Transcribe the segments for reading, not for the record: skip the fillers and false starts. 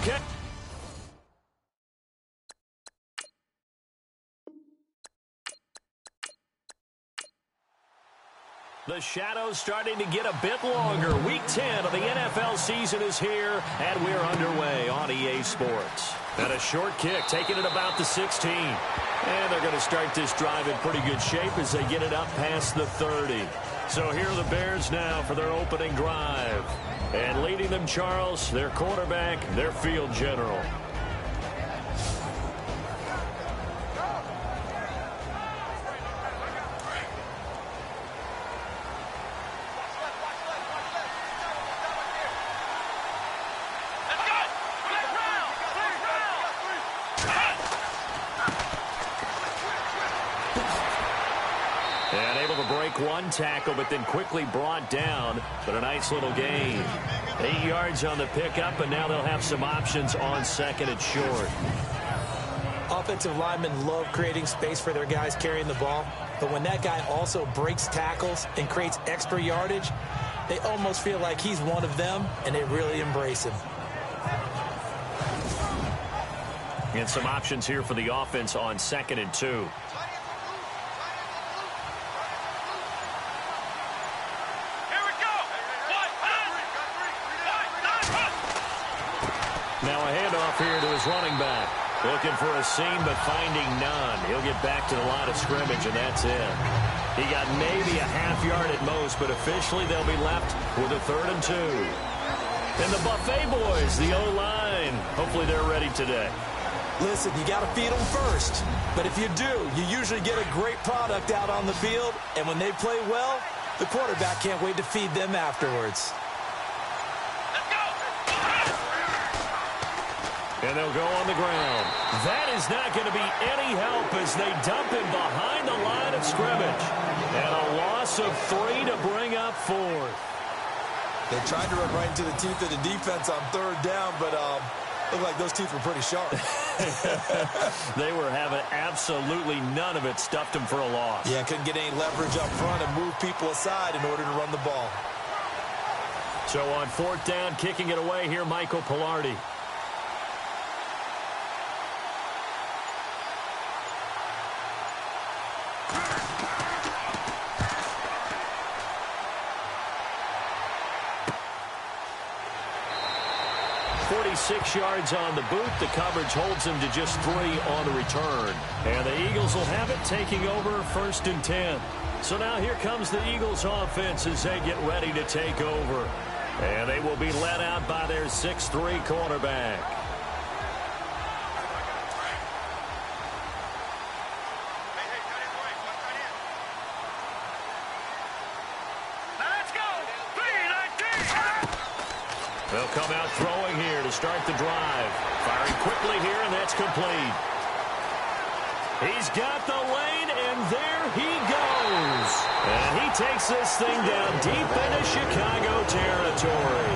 Okay. The shadow's starting to get a bit longer. Week 10 of the NFL season is here, and we're underway on EA Sports. And a short kick, taking it about the 16. And they're going to start this drive in pretty good shape as they get it up past the 30. So here are the Bears now for their opening drive. And leading them, Charles, their quarterback, their field general. And able to break one tackle, but then quickly brought down. But a nice little gain. 8 yards on the pickup, and now they'll have some options on second and short. Offensive linemen love creating space for their guys carrying the ball. But when that guy also breaks tackles and creates extra yardage, they almost feel like he's one of them, and they really embrace him. And some options here for the offense on second and 2. Now a handoff here to his running back. Looking for a seam, but finding none. He'll get back to the line of scrimmage, and that's it. He got maybe a half yard at most, but officially they'll be left with a 3rd and 2. And the Buffet boys, the O-line, hopefully they're ready today. Listen, you got to feed them first. But if you do, you usually get a great product out on the field. And when they play well, the quarterback can't wait to feed them afterwards. And they'll go on the ground. That is not going to be any help as they dump him behind the line of scrimmage. And a loss of 3 to bring up 4th. They tried to run right into the teeth of the defense on 3rd down, but looked like those teeth were pretty sharp. They were having absolutely none of it. Stuffed him for a loss. Yeah, couldn't get any leverage up front and move people aside in order to run the ball. So on 4th down, kicking it away here, Michael Pilardi. Six yards on the boot. The coverage holds him to just 3 on the return. And the Eagles will have it, taking over 1st and 10. So now here comes the Eagles offense as they get ready to take over. And they will be led out by their 6'3" quarterback. They'll come out throwing here to start the drive. Firing quickly here, and that's complete. He's got the lane, and there he goes. And he takes this thing down deep into Chicago territory.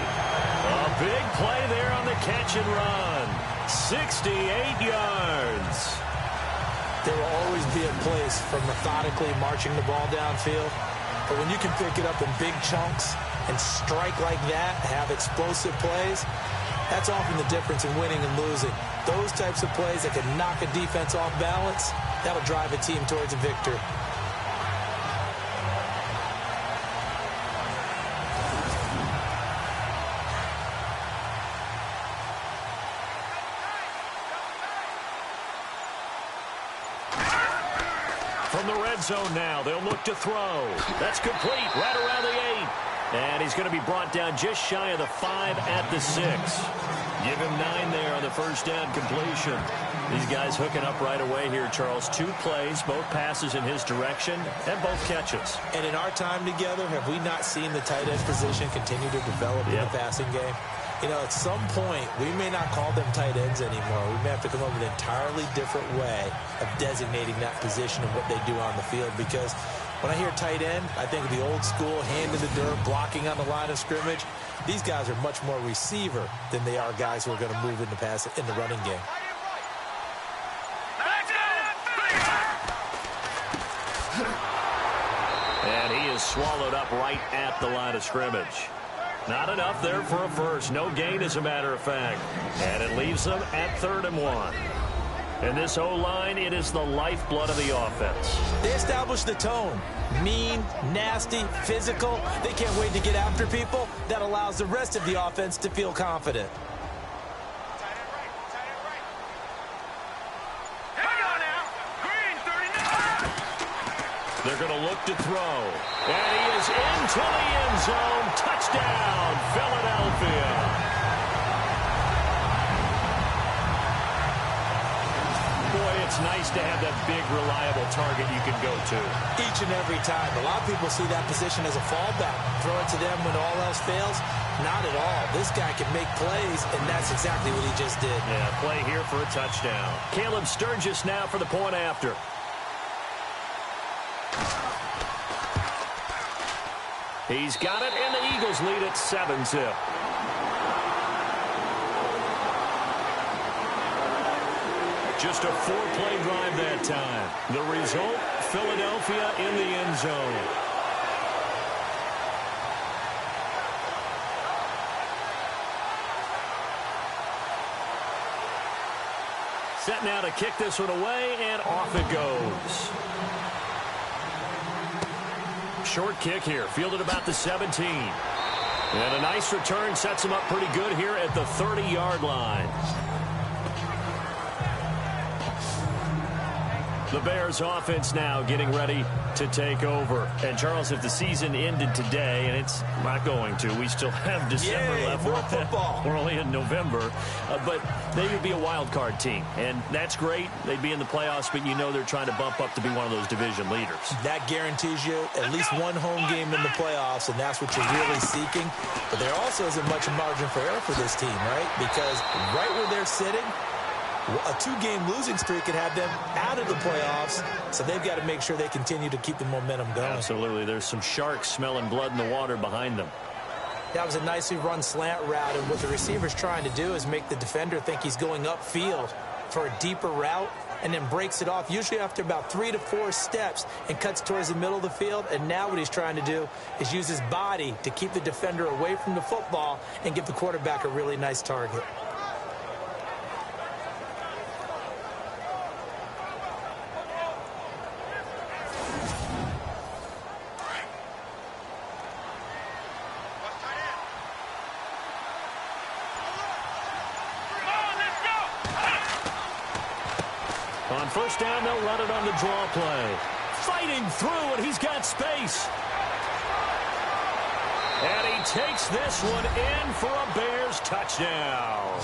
A big play there on the catch and run. 68 yards. There will always be a place for methodically marching the ball downfield. But when you can pick it up in big chunks and strike like that, have explosive plays, that's often the difference in winning and losing. Those types of plays that can knock a defense off balance, that'll drive a team towards a victory. From the red zone now, they'll look to throw. That's complete, right around the 8. And he's going to be brought down just shy of the 5 at the 6. Give him 9 there on the 1st down completion. These guys hooking up right away here, Charles. 2 plays, both passes in his direction, and both catches. And in our time together, have we not seen the tight end position continue to develop in the passing game? You know, at some point, we may not call them tight ends anymore. We may have to come up with an entirely different way of designating that position and what they do on the field. Because when I hear tight end, I think of the old school, hand in the dirt, blocking on the line of scrimmage. These guys are much more receiver than they are guys who are going to move in the running game. And he is swallowed up right at the line of scrimmage. Not enough there for a first. No gain, as a matter of fact. And it leaves them at 3rd and 1. And this O-line, it is the lifeblood of the offense. They established the tone. Mean, nasty, physical. They can't wait to get after people. That allows the rest of the offense to feel confident. They're going to look to throw. And he is into the end zone. Touchdown, Philadelphia. Boy, it's nice to have that big, reliable target you can go to. Each and every time. A lot of people see that position as a fallback. Throw it to them when all else fails. Not at all. This guy can make plays, and that's exactly what he just did. Yeah, play here for a touchdown. Caleb Sturgis now for the point after. He's got it, and the Eagles lead at 7-zip. Just a 4-play drive that time. The result, Philadelphia in the end zone. Set now to kick this one away, and off it goes. Short kick here, fielded about the 17. And a nice return sets him up pretty good here at the 30-yard line. The Bears offense now getting ready to take over. And, Charles, if the season ended today, and it's not going to, we still have December left. More football. We're only in November. But they would be a wild card team. And that's great. They'd be in the playoffs, but you know they're trying to bump up to be one of those division leaders. That guarantees you at least one home game in the playoffs, and that's what you're really seeking. But there also isn't much margin for error for this team, right? Because right where they're sitting, a 2-game losing streak could have them out of the playoffs, so they've got to make sure they continue to keep the momentum going. Absolutely. There's some sharks smelling blood in the water behind them. That was a nicely run slant route, and what the receiver's trying to do is make the defender think he's going upfield for a deeper route, and then breaks it off, usually after about 3 to 4 steps, and cuts towards the middle of the field. And now what he's trying to do is use his body to keep the defender away from the football and give the quarterback a really nice target. On first down, they'll run it on the draw play. Fighting through, and he's got space. And he takes this one in for a Bears touchdown.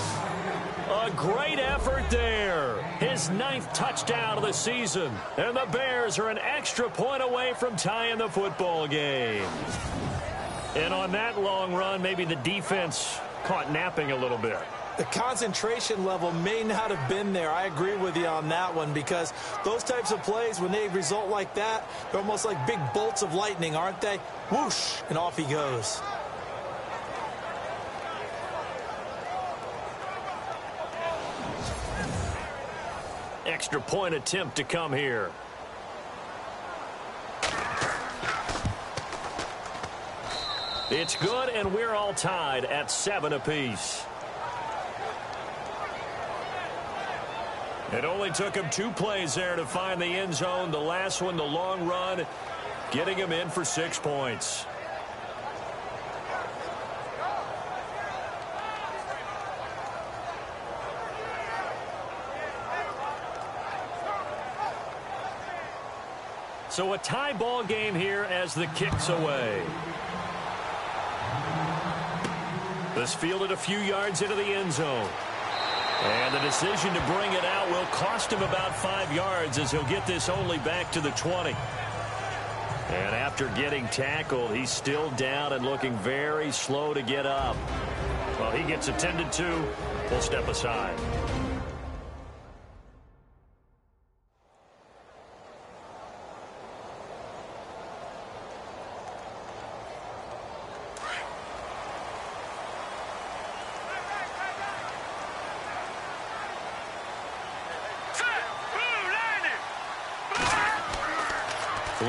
A great effort there. His 9th touchdown of the season. And the Bears are an extra point away from tying the football game. And on that long run, maybe the defense caught napping a little bit. The concentration level may not have been there. I agree with you on that one, because those types of plays, when they result like that, they're almost like big bolts of lightning, aren't they? Whoosh, and off he goes. Extra point attempt to come here. It's good, and we're all tied at 7 apiece. It only took him 2 plays there to find the end zone. The last one, the long run, getting him in for 6 points. So a tie ball game here as the kick's away. This fielded a few yards into the end zone. And the decision to bring it out will cost him about 5 yards, as he'll get this only back to the 20. And after getting tackled, he's still down and looking very slow to get up. Well, he gets attended to. We'll step aside.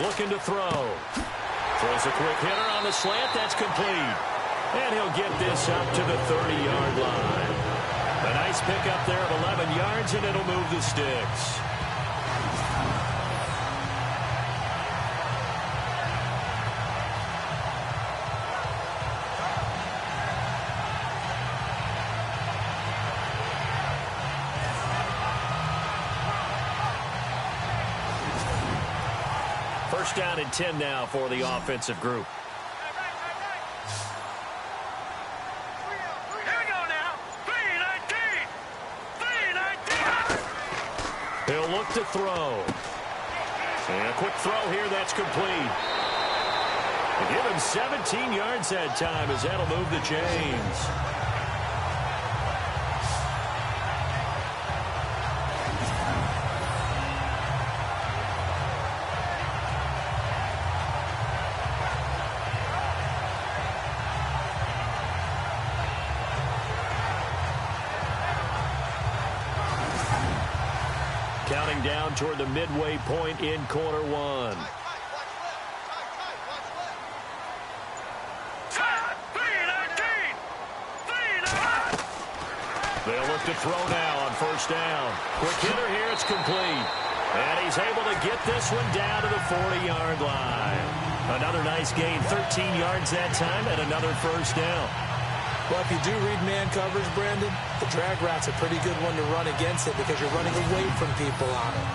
Looking to throw. Throws a quick hitter on the slant. That's complete. And he'll get this up to the 30-yard line. A nice pickup there of 11 yards, and it'll move the sticks. First down and 10 now for the offensive group. He'll look to throw. And a quick throw here that's complete. Give him 17 yards that time as that'll move the chains. Counting down toward the midway point in quarter one. They'll look to throw now on first down. Quick hitter here, it's complete. And he's able to get this one down to the 40-yard line. Another nice gain, 13 yards that time, and another first down. Well, if you do read man coverage, Brandon, the drag route's a pretty good one to run against it because you're running away from people on it.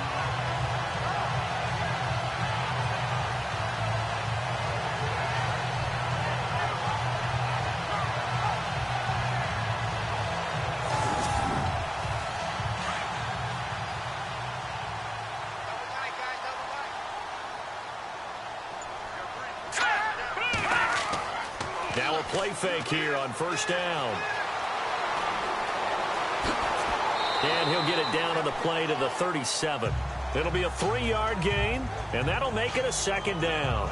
Now a play fake here on first down. And he'll get it down on the play to the 37. It'll be a 3-yard gain, and that'll make it a second down.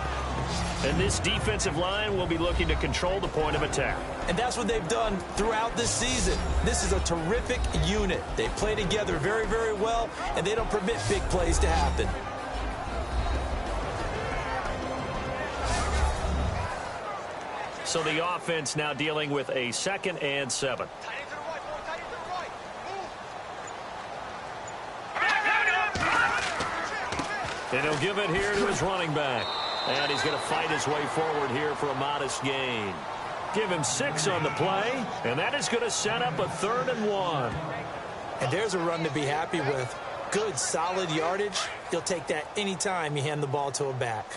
And this defensive line will be looking to control the point of attack. And that's what they've done throughout this season. This is a terrific unit. They play together very, very well, and they don't permit big plays to happen. So the offense now dealing with a 2nd and 7. And he'll give it here to his running back. And he's going to fight his way forward here for a modest gain. Give him 6 on the play, and that is going to set up a 3rd and 1. And there's a run to be happy with. Good, solid yardage. You'll take that anytime you hand the ball to a back.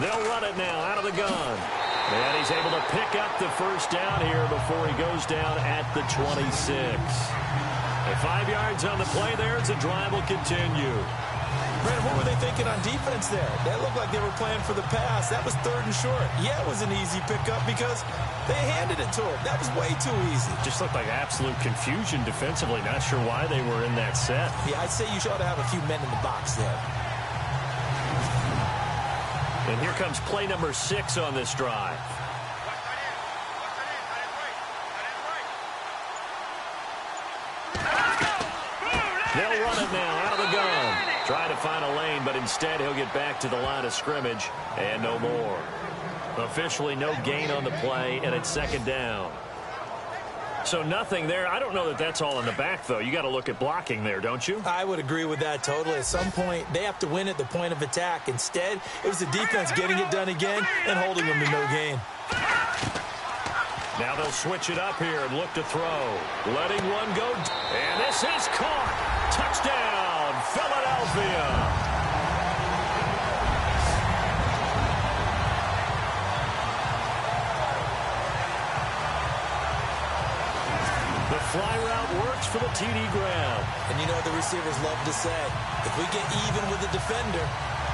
They'll run it now out of the gun. And he's able to pick up the first down here before he goes down at the 26. And 5 yards on the play there as the drive will continue. Brandon, what were they thinking on defense there? That looked like they were playing for the pass. That was 3rd and short. Yeah, it was an easy pickup because they handed it to him. That was way too easy. Just looked like absolute confusion defensively. Not sure why they were in that set. Yeah, I'd say you ought to have a few men in the box there. And here comes play number 6 on this drive. They'll run it now out of the gun. Try to find a lane, but instead he'll get back to the line of scrimmage and no more. Officially no gain on the play, and it's 2nd down. So nothing there. I don't know that that's all in the back, though. You got to look at blocking there, don't you? I would agree with that totally. At some point, they have to win at the point of attack. Instead, it was the defense getting it done again and holding them to no gain. Now they'll switch it up here and look to throw. Letting one go. And this is caught. Touchdown, Philadelphia. Fly route works for the TD grab. And you know what the receivers love to say? If we get even with the defender,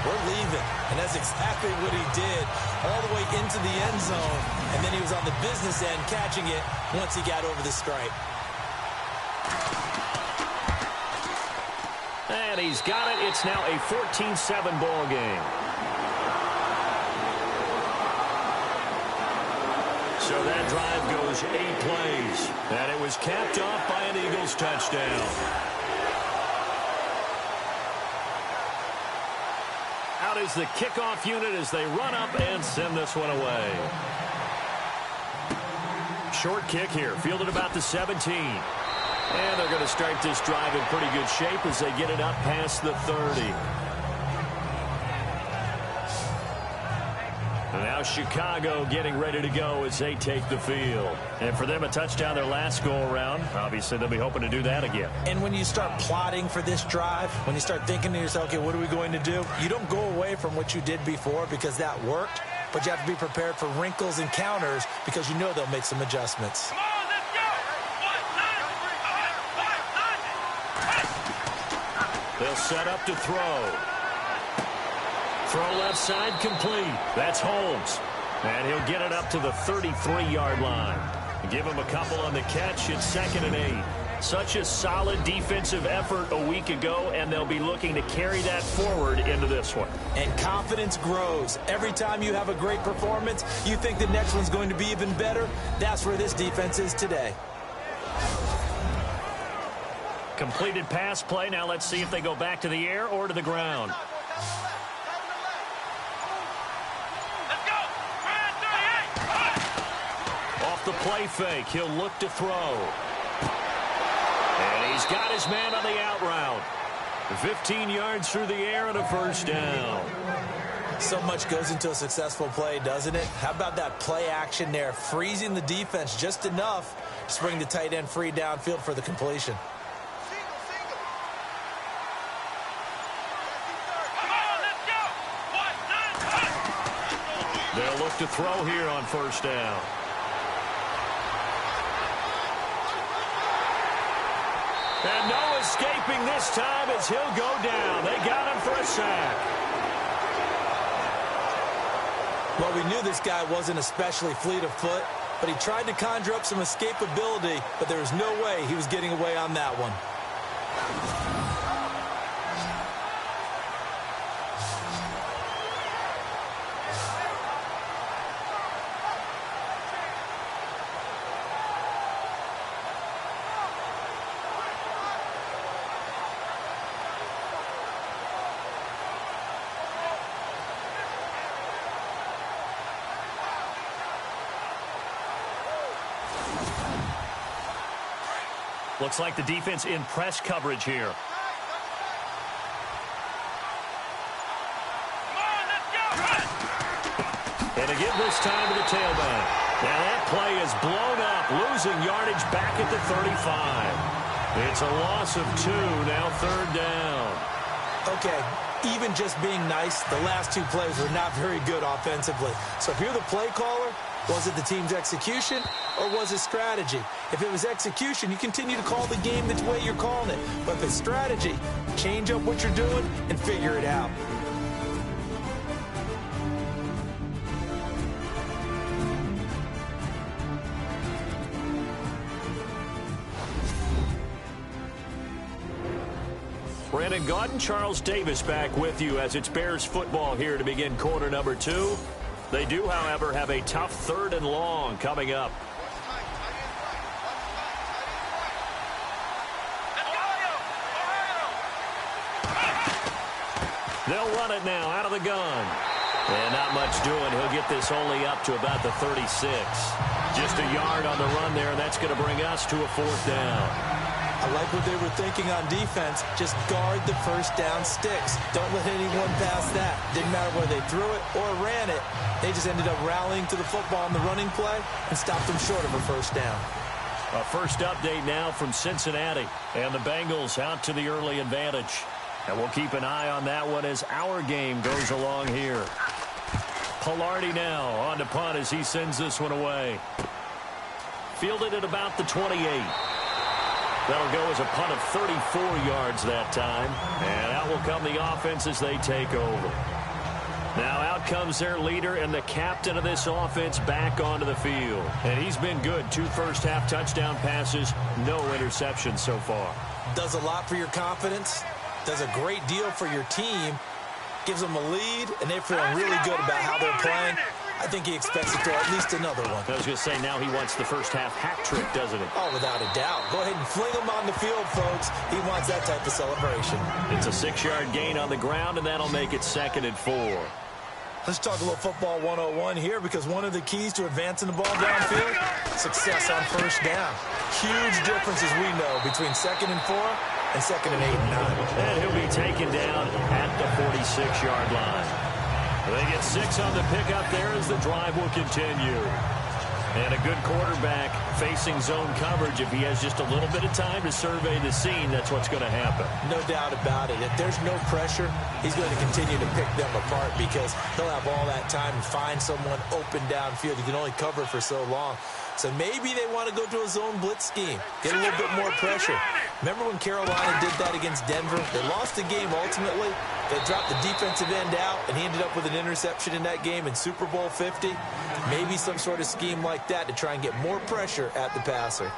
we're leaving. And that's exactly what he did all the way into the end zone. And then he was on the business end catching it once he got over the stripe. And he's got it. It's now a 14-7 ball game. So that drive goes 8 plays. And it was capped off by an Eagles touchdown. out is the kickoff unit as they run up and send this one away. Short kick here, fielded about the 17. And they're going to start this drive in pretty good shape as they get it up past the 30. And now Chicago getting ready to go as they take the field. And for them, a touchdown their last go-around. Obviously, they'll be hoping to do that again. And when you start plotting for this drive, when you start thinking to yourself, okay, what are we going to do? You don't go away from what you did before because that worked, but you have to be prepared for wrinkles and counters because you know they'll make some adjustments. They'll set up to throw. Throw left side complete. That's Holmes. And he'll get it up to the 33-yard line. Give him a couple on the catch. It's 2nd and 8. Such a solid defensive effort a week ago, and they'll be looking to carry that forward into this one. And confidence grows. Every time you have a great performance, you think the next one's going to be even better. That's where this defense is today. Completed pass play. Now let's see if they go back to the air or to the ground. Off the play fake, he'll look to throw. And he's got his man on the out route. 15 yards through the air and a first down. So much goes into a successful play, doesn't it? How about that play action there, freezing the defense just enough to bring the tight end free downfield for the completion. They'll look to throw here on first down. And no escaping this time as he'll go down. They got him for a sack. Well, we knew this guy wasn't especially fleet of foot, but he tried to conjure up some escapability, but there was no way he was getting away on that one. Looks like the defense in press coverage here. And again this time to the tailback. Now that play is blown up, losing yardage back at the 35. It's a loss of 2, now 3rd down. Okay, even just being nice, the last 2 plays were not very good offensively. So if you're the play caller, was it the team's execution or was it strategy? If it was execution, you continue to call the game the way you're calling it. But if it's strategy, change up what you're doing and figure it out. Brandon Gaudin, Charles Davis back with you as it's Bears football here to begin quarter number 2. They do, however, have a tough 3rd and long coming up. They'll run it now out of the gun. And not much doing. He'll get this only up to about the 36. Just a yard on the run there, and that's going to bring us to a 4th down. I like what they were thinking on defense. Just guard the first down sticks. Don't let anyone pass that. Didn't matter whether they threw it or ran it. They just ended up rallying to the football on the running play and stopped them short of a first down. A first update now from Cincinnati. And the Bengals out to the early advantage. And we'll keep an eye on that one as our game goes along here. Pilardi now on to punt as he sends this one away. Fielded at about the 28. That'll go as a punt of 34 yards that time. And out will come the offense as they take over. Now out comes their leader and the captain of this offense back onto the field. And he's been good. 2 first-half touchdown passes, no interceptions so far. Does a lot for your confidence. Does a great deal for your team. Gives them a lead, and they're feeling really good about how they're playing. I think he expects to throw at least another one. I was going to say, now he wants the first half hat trick, doesn't he? Oh, without a doubt. Go ahead and fling him on the field, folks. He wants that type of celebration. It's a 6-yard gain on the ground, and that'll make it 2nd and 4. Let's talk a little football 101 here, because one of the keys to advancing the ball downfield, success on first down. Huge difference, as we know, between 2nd and 4 and 2nd and 8 and 9. And he'll be taken down at the 46-yard line. They get 6 on the pickup there as the drive will continue. And a good quarterback facing zone coverage. If he has just a little bit of time to survey the scene, that's what's going to happen. No doubt about it. If there's no pressure, he's going to continue to pick them apart because he'll have all that time to find someone open downfield. He can only cover for so long. So maybe they want to go to a zone blitz scheme, get a little bit more pressure. Remember when Carolina did that against Denver? They lost the game ultimately. They dropped the defensive end out, and he ended up with an interception in that game in Super Bowl 50. Maybe some sort of scheme like that to try and get more pressure at the passer.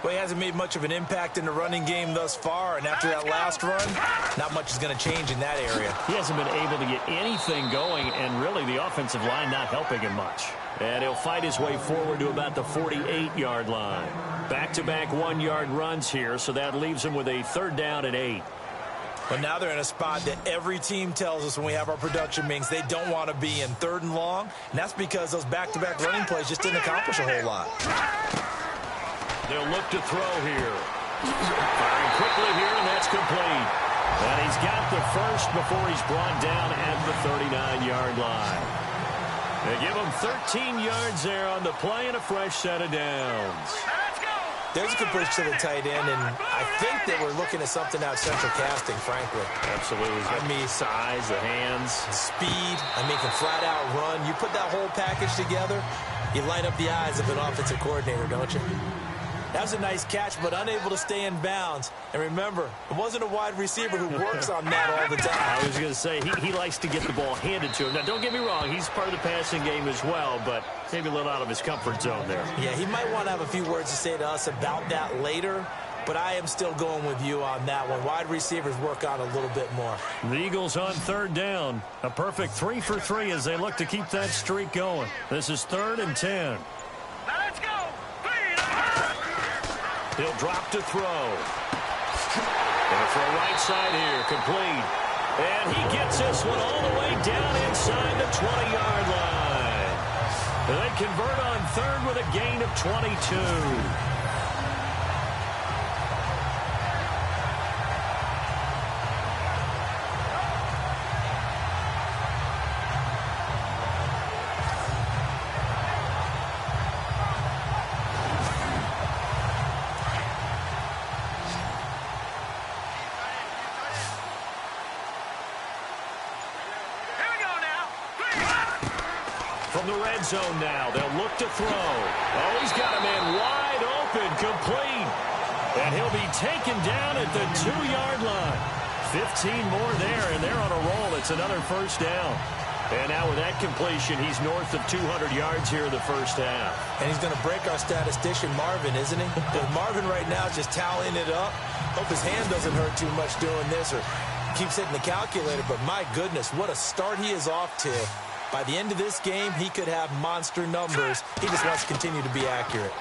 Well, he hasn't made much of an impact in the running game thus far, and after that last run, not much is going to change in that area. He hasn't been able to get anything going, and really the offensive line not helping him much. And he'll fight his way forward to about the 48-yard line. Back-to-back 1-yard runs here, so that leaves him with a 3rd down and 8. But now they're in a spot that every team tells us when we have our production meetings they don't want to be in, 3rd and long. And that's because those back-to-back running plays just didn't accomplish a whole lot. They'll look to throw here. Firing quickly here, and that's complete. And he's got the first before he's brought down at the 39-yard line. They give him 13 yards there on the play and a fresh set of downs. There's a completion to the tight end, and I think that we're looking at something out central casting, frankly. Absolutely. I mean, size, the hands. Speed. I mean, can flat out run. You put that whole package together, you light up the eyes of an offensive coordinator, don't you? That was a nice catch, but unable to stay in bounds. And remember, it wasn't a wide receiver who works on that all the time. I was going to say, he likes to get the ball handed to him. Now, don't get me wrong, he's part of the passing game as well, but maybe a little out of his comfort zone there. Yeah, he might want to have a few words to say to us about that later, but I am still going with you on that one. Wide receivers work on a little bit more. The Eagles on 3rd down. A perfect 3 for 3 as they look to keep that streak going. This is 3rd and 10. Let's go. He'll drop to throw. And for a right side here, complete. And he gets this one all the way down inside the 20-yard line. They convert on 3rd with a gain of 22. From the red zone now, they'll look to throw. Oh, he's got a man wide open, complete. And he'll be taken down at the 2-yard line. 15 more there, and they're on a roll. It's another first down. And now with that completion, he's north of 200 yards here in the first half. And he's going to break our statistician, Marvin, isn't he? Because Marvin right now is just tallying it up. Hope his hand doesn't hurt too much doing this or keeps hitting the calculator. But my goodness, what a start he is off to. By the end of this game, he could have monster numbers. He just wants to continue to be accurate.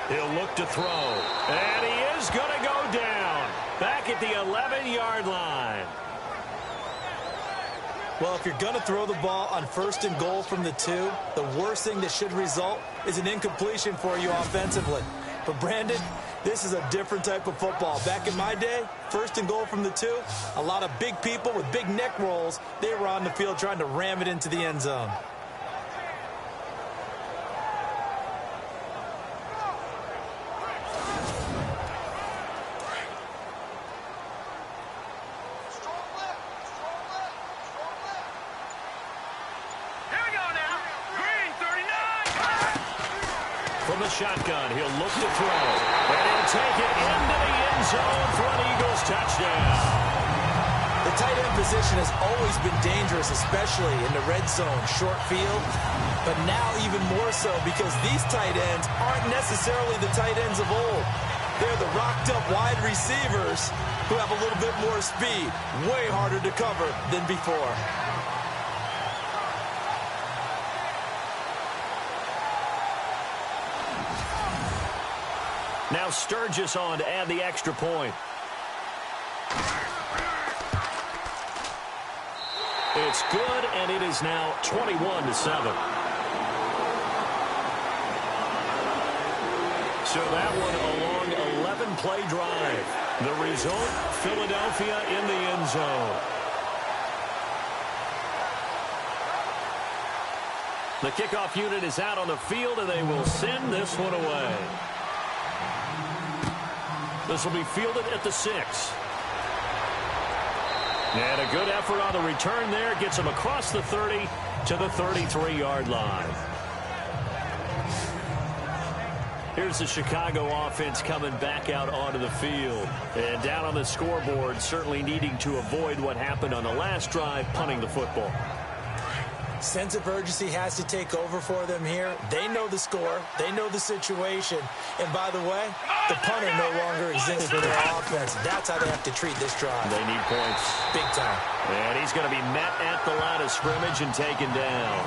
He'll look to throw. And he is going to go down. Back at the 11-yard line. Well, if you're going to throw the ball on 1st and goal from the 2, the worst thing that should result is an incompletion for you offensively. But, Brandon, this is a different type of football. Back in my day, 1st and goal from the 2, a lot of big people with big neck rolls, they were on the field trying to ram it into the end zone. From the shotgun, he'll look to throw. And he'll take it into the end zone for an Eagles touchdown. The tight end position has always been dangerous, especially in the red zone, short field. But now even more so because these tight ends aren't necessarily the tight ends of old. They're the rocked-up wide receivers who have a little bit more speed. Way harder to cover than before. Now Sturgis on to add the extra point. It's good, and it is now 21-7. So that one a long 11-play drive. The result, Philadelphia in the end zone. The kickoff unit is out on the field, and they will send this one away. This will be fielded at the 6. And a good effort on the return there. Gets him across the 30 to the 33-yard line. Here's the Chicago offense coming back out onto the field. And down on the scoreboard, certainly needing to avoid what happened on the last drive, punting the football. Sense of urgency has to take over for them here. They know the score. They know the situation. And by the way, the punter no longer exists for their offense. That's how they have to treat this drive. They need points. Big time. And he's going to be met at the line of scrimmage and taken down.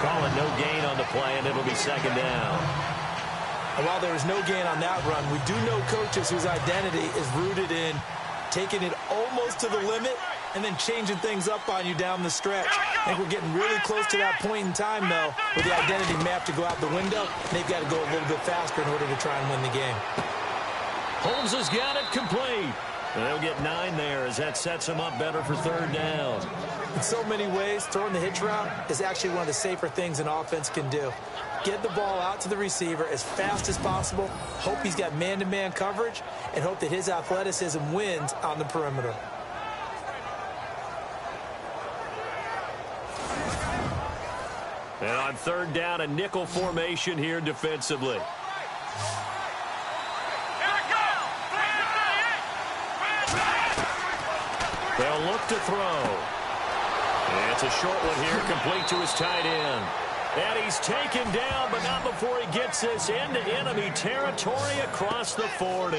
Call it no gain on the play, and it'll be second down. And while there was no gain on that run, we do know coaches whose identity is rooted in taking it almost to the limit and then changing things up on you down the stretch. I think we're getting really close to that point in time, though, where the identity may have to go out the window. They've got to go a little bit faster in order to try and win the game. Holmes has got it complete. And they'll get 9 there as that sets them up better for third down. In so many ways, throwing the hitch route is actually one of the safer things an offense can do. Get the ball out to the receiver as fast as possible, hope he's got man-to-man coverage, and hope that his athleticism wins on the perimeter. And on third down, a nickel formation here defensively. They'll look to throw. And it's a short one here, complete to his tight end. And he's taken down, but not before he gets this into enemy territory across the 40.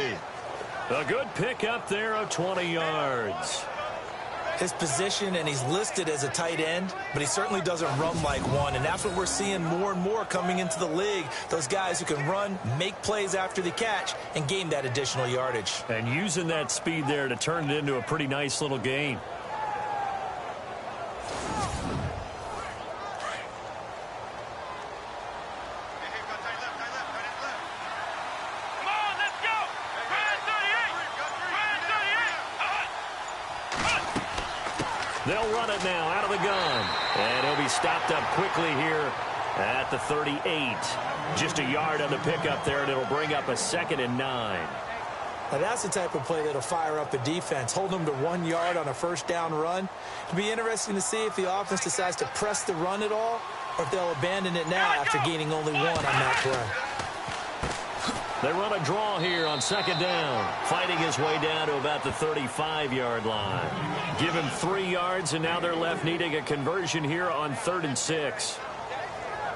A good pickup there of 20 yards. His position, and he's listed as a tight end, but he certainly doesn't run like one, and that's what we're seeing more and more coming into the league. Those guys who can run, make plays after the catch, and gain that additional yardage. And using that speed there to turn it into a pretty nice little gain. They'll run it now out of the gun. And he'll be stopped up quickly here at the 38. Just a yard on the pickup there, and it'll bring up a 2nd and 9. Now that's the type of play that'll fire up a defense. Hold them to 1 yard on a first down run. It'll be interesting to see if the offense decides to press the run at all, or if they'll abandon it now after gaining only 1 on that play. They run a draw here on 2nd down, fighting his way down to about the 35-yard line. Give him 3 yards, and now they're left needing a conversion here on 3rd and 6.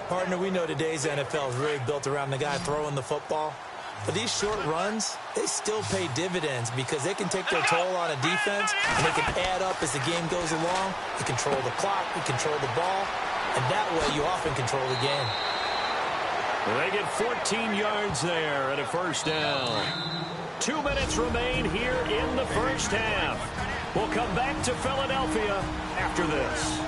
Partner, we know today's NFL is really built around the guy throwing the football. But these short runs, they still pay dividends because they can take their toll on a defense, and they can add up as the game goes along. They control the clock, they control the ball, and that way you often control the game. They get 14 yards there at a first down. 2 minutes remain here in the first half. We'll come back to Philadelphia after this.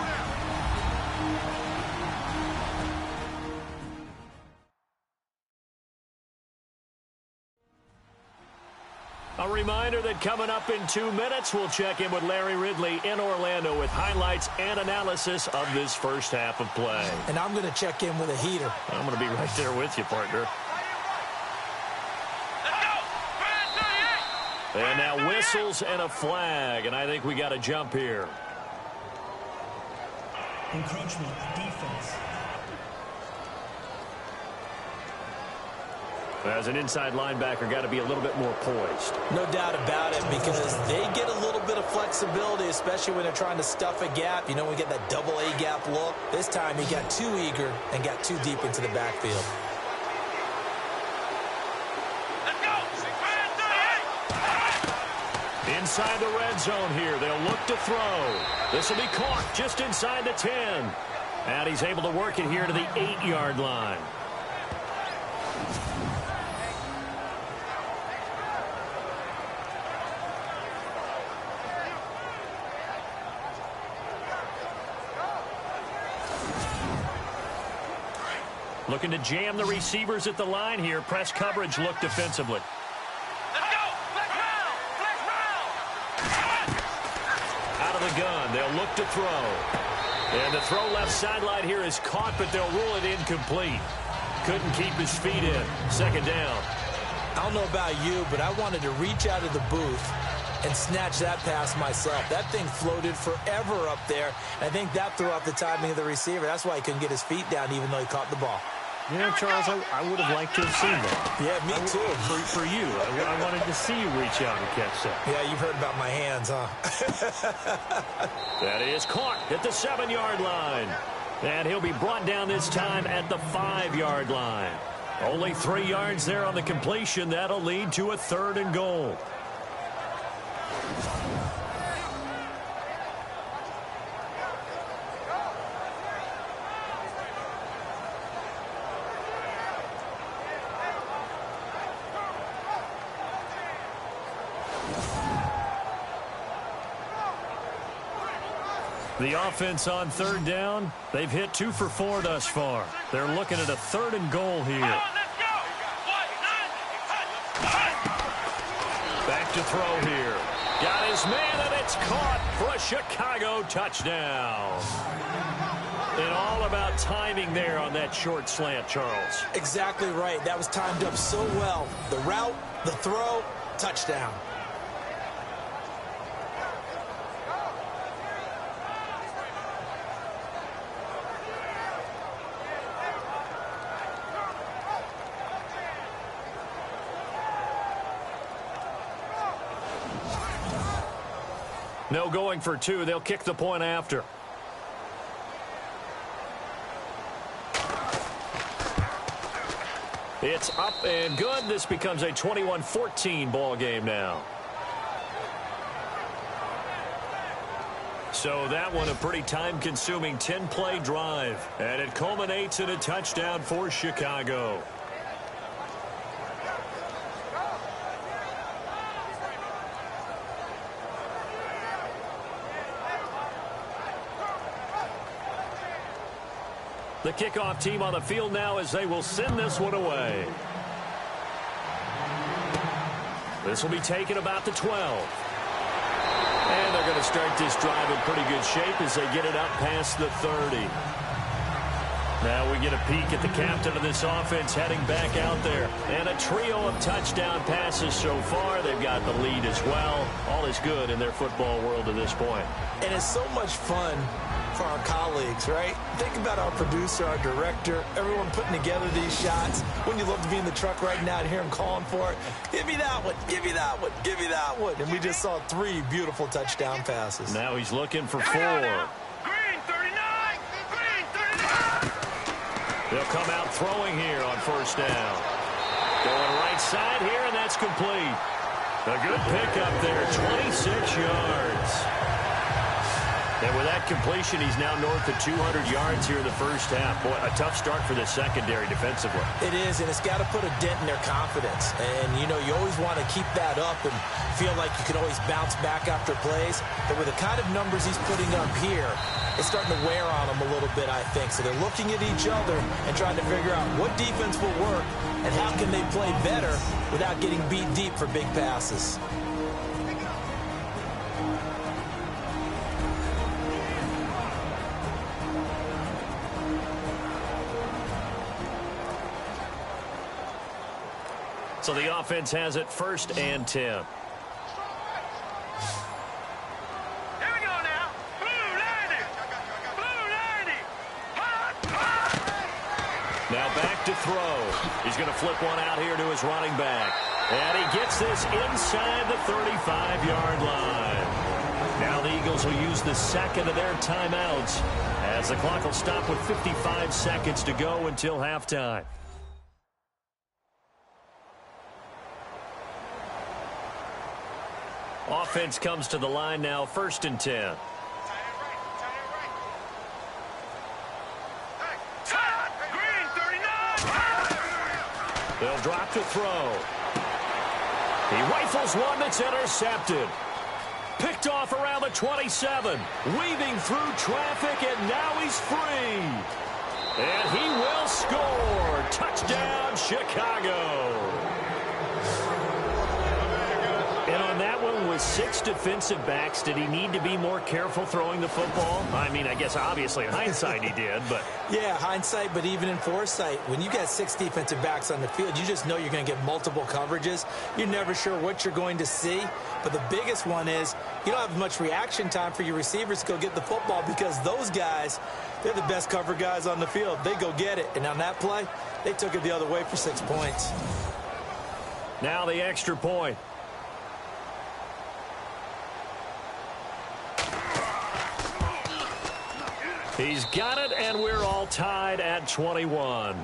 A reminder that coming up in 2 minutes, we'll check in with Larry Ridley in Orlando with highlights and analysis of this first half of play. And I'm going to check in with a heater. I'm going to be right there with you, partner. And now whistles and a flag, and I think we got a jump here. Encroachment, defense. As an inside linebacker, got to be a little bit more poised. No doubt about it, because they get a little bit of flexibility, especially when they're trying to stuff a gap. You know, we get that double A gap look. This time he got too eager and got too deep into the backfield. Inside the red zone here. They'll look to throw. This will be caught just inside the 10. And he's able to work it here to the 8-yard line. Looking to jam the receivers at the line here. Press coverage look defensively. Let's go! Let's roll! Let's roll! Out of the gun, they'll look to throw. And the throw left sideline here is caught, but they'll rule it incomplete. Couldn't keep his feet in. Second down. I don't know about you, but I wanted to reach out of the booth and snatch that pass myself. That thing floated forever up there. I think that threw off the timing of the receiver. That's why he couldn't get his feet down even though he caught the ball. You know, Charles, I would have liked to have seen that. Yeah, me too. For you. I wanted to see you reach out and catch that. Yeah, you've heard about my hands, huh? That is caught at the 7-yard line. And he'll be brought down this time at the 5-yard line. Only 3 yards there on the completion. That'll lead to a 3rd and goal. The offense on 3rd down. They've hit 2 for 4 thus far. They're looking at a 3rd and goal here. Back to throw here. Got his man, and it's caught for a Chicago touchdown. And all about timing there on that short slant, Charles. Exactly right. That was timed up so well. The route, the throw, touchdown. No going for 2. They'll kick the point after. It's up and good. This becomes a 21-14 ball game now. So that one a pretty time-consuming 10-play drive. And it culminates in a touchdown for Chicago. The kickoff team on the field now as they will send this one away. This will be taken about the 12. And they're going to start this drive in pretty good shape as they get it up past the 30. Now we get a peek at the captain of this offense heading back out there. And a trio of touchdown passes so far. They've got the lead as well. All is good in their football world at this point. And it's so much fun for our colleagues, right? Think about our producer, our director, everyone putting together these shots. Wouldn't you love to be in the truck right now and hear him calling for it? Give me that one, give me that one, give me that one. And we just saw 3 beautiful touchdown passes. Now he's looking for 4. Green 39! Green 39! They'll come out throwing here on 1st down. Going right side here, and that's complete. A good pickup there, 26 yards. And with that completion, he's now north of 200 yards here in the first half. Boy, a tough start for the secondary defensively. It is, and it's got to put a dent in their confidence. And, you know, you always want to keep that up and feel like you can always bounce back after plays. But with the kind of numbers he's putting up here, it's starting to wear on them a little bit, I think. So they're looking at each other and trying to figure out what defense will work and how can they play better without getting beat deep for big passes. So the offense has it 1st and 10. Here we go now. Blue 90! Blue 90! Hot! Hot! Now back to throw. He's going to flip one out here to his running back. And he gets this inside the 35-yard line. Now the Eagles will use the 2nd of their timeouts as the clock will stop with 55 seconds to go until halftime. Offense comes to the line now, 1st and 10. They'll drop to throw. He rifles one that's intercepted. Picked off around the 27. Weaving through traffic, and now he's free. And he will score. Touchdown, Chicago. And on that one, with 6 defensive backs, did he need to be more careful throwing the football? I mean, I guess obviously in hindsight he did, but... Yeah, hindsight, but even in foresight, when you got 6 defensive backs on the field, you just know you're going to get multiple coverages. You're never sure what you're going to see. But the biggest one is you don't have much reaction time for your receivers to go get the football because those guys, they're the best cover guys on the field. They go get it. And on that play, they took it the other way for 6 points. Now the extra point. He's got it, and we're all tied at 21.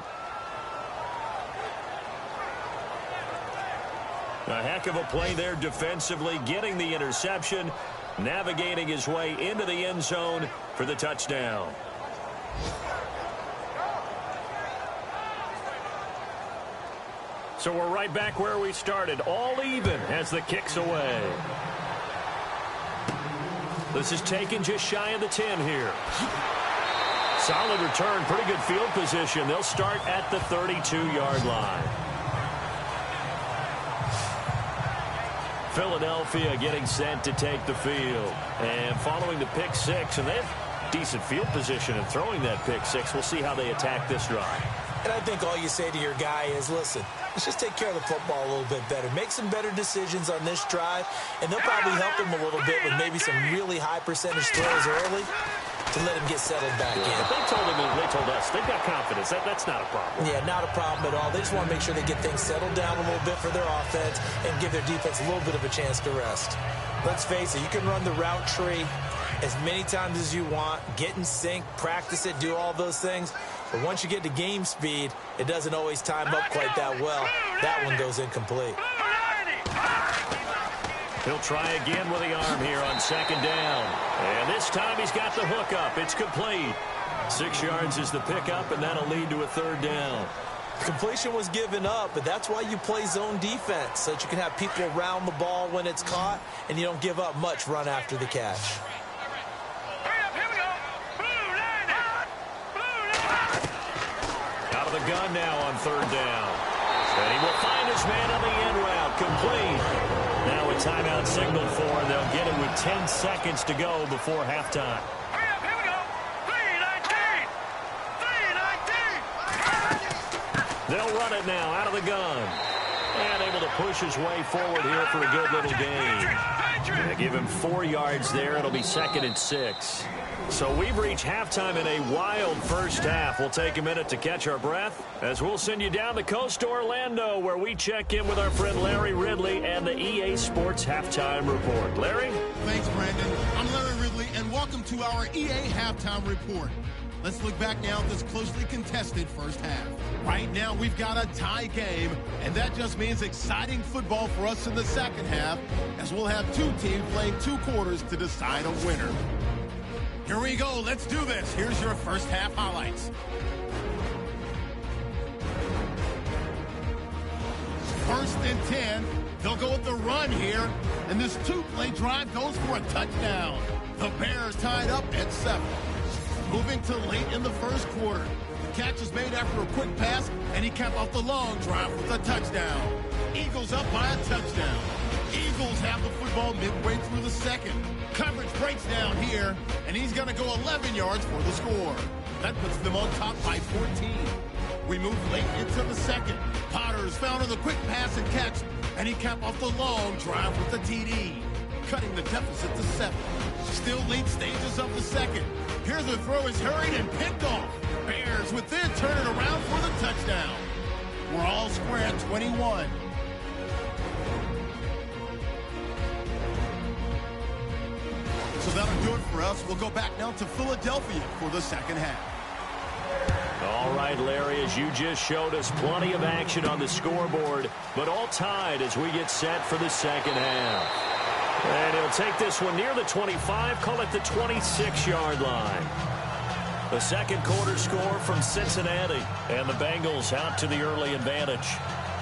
A heck of a play there defensively, getting the interception, navigating his way into the end zone for the touchdown. So we're right back where we started, all even as the kick's away. This is taken just shy of the 10 here. Solid return, pretty good field position. They'll start at the 32-yard line. Philadelphia getting set to take the field. And following the pick 6, and they have decent field position in throwing that pick 6. We'll see how they attack this drive. And I think all you say to your guy is, listen, let's just take care of the football a little bit better. Make some better decisions on this drive, and they'll probably help him a little bit with maybe some really high percentage throws early to let him get settled back in. They told us they've got confidence. That's not a problem. Yeah, not a problem at all. They just want to make sure they get things settled down a little bit for their offense and give their defense a little bit of a chance to rest. Let's face it, you can run the route tree as many times as you want, get in sync, practice it, do all those things. But once you get to game speed, it doesn't always time up quite that well. That one goes incomplete. He'll try again with the arm here on 2nd down. And this time he's got the hook up. It's complete. 6 yards is the pickup, and that'll lead to a 3rd down. Completion was given up, but that's why you play zone defense, so that you can have people around the ball when it's caught, and you don't give up much run after the catch. Out of the gun now on 3rd down. And he will find his man on the end route. Complete. Now a timeout signaled for, and they'll get it with 10 seconds to go before halftime. Here we go. 3-19. 3-19. They'll run it now out of the gun. And able to push his way forward here for a good little gain. They give him 4 yards there. It'll be 2nd and 6. So we've reached halftime in a wild first half. We'll take a minute to catch our breath as we'll send you down the coast to Orlando, where we check in with our friend Larry Ridley and the EA Sports Halftime Report. Larry? Thanks, Brandon. I'm Larry Ridley, and welcome to our EA Halftime Report. Let's look back now at this closely contested first half. Right now, we've got a tie game, and that just means exciting football for us in the second half, as we'll have 2 teams playing 2 quarters to decide a winner. Here we go. Let's do this. Here's your first half highlights. First and 10. They'll go with the run here, and this 2-play drive goes for a touchdown. The Bears tied up at 7. Moving to late in the first quarter. The catch is made after a quick pass, and he capped off the long drive with a touchdown. Eagles up by a touchdown. Eagles have the football midway through the second. Coverage breaks down here, and he's going to go 11 yards for the score. That puts them on top by 14. We move late into the second. Potter's found on the quick pass and catch, and he capped off the long drive with the TD, cutting the deficit to 7. Still late stages of the second. Here's the throw is hurried and picked off. Bears within turn it around for the touchdown. We're all square at 21. So that'll do it for us. We'll go back now to Philadelphia for the second half. All right, Larry, as you just showed us, plenty of action on the scoreboard, but all tied as we get set for the second half. And he'll take this one near the 25, call it the 26-yard line. The second quarter score from Cincinnati, and the Bengals out to the early advantage.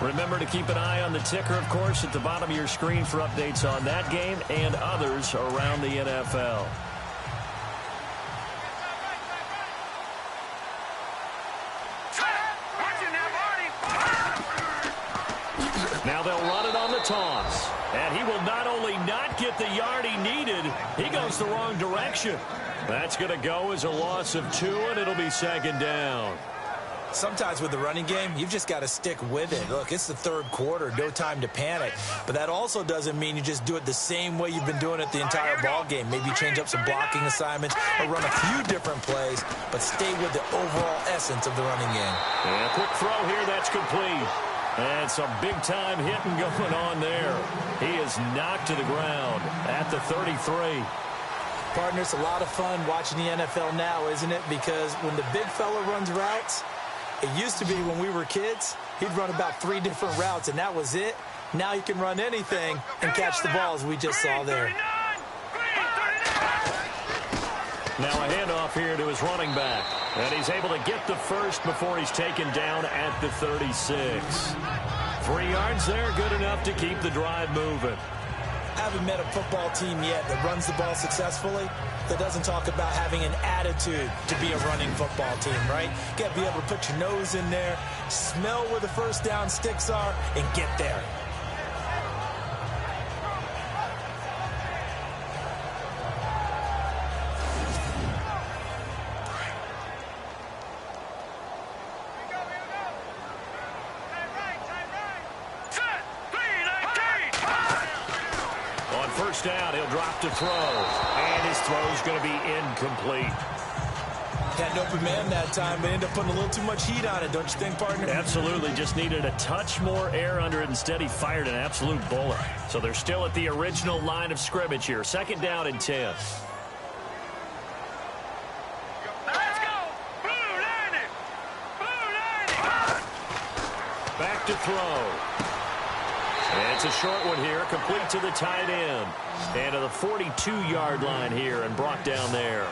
Remember to keep an eye on the ticker, of course, at the bottom of your screen for updates on that game and others around the NFL. Now they'll run it on the toss. And he will not only not get the yard he needed, he goes the wrong direction. That's going to go as a loss of 2, and it'll be second down. Sometimes with the running game, you've just got to stick with it. Look, it's the third quarter, no time to panic. But that also doesn't mean you just do it the same way you've been doing it the entire ball game. Maybe change up some blocking assignments or run a few different plays, but stay with the overall essence of the running game. And a quick throw here, that's complete. And some big-time hitting going on there. He is knocked to the ground at the 33. Partner, it's a lot of fun watching the NFL now, isn't it? Because when the big fella runs routes, it used to be when we were kids, he'd run about 3 different routes, and that was it. Now you can run anything and catch the ball, as we just saw there. Now a handoff here to his running back. And he's able to get the first before he's taken down at the 36. 3 yards there, good enough to keep the drive moving. I haven't met a football team yet that runs the ball successfully that doesn't talk about having an attitude to be a running football team, right? You got to be able to put your nose in there, smell where the first down sticks are, and get there. Down, he'll drop to throw, and his throw's going to be incomplete. Had an open man that time, but ended up putting a little too much heat on it, don't you think, partner? Absolutely, just needed a touch more air under it. Instead, he fired an absolute bullet. So they're still at the original line of scrimmage here. Second down and 10. Let's go! Blue line it! Blue line it! Back to throw. And it's a short one here, complete to the tight end. And to the 42-yard line here and brought down there.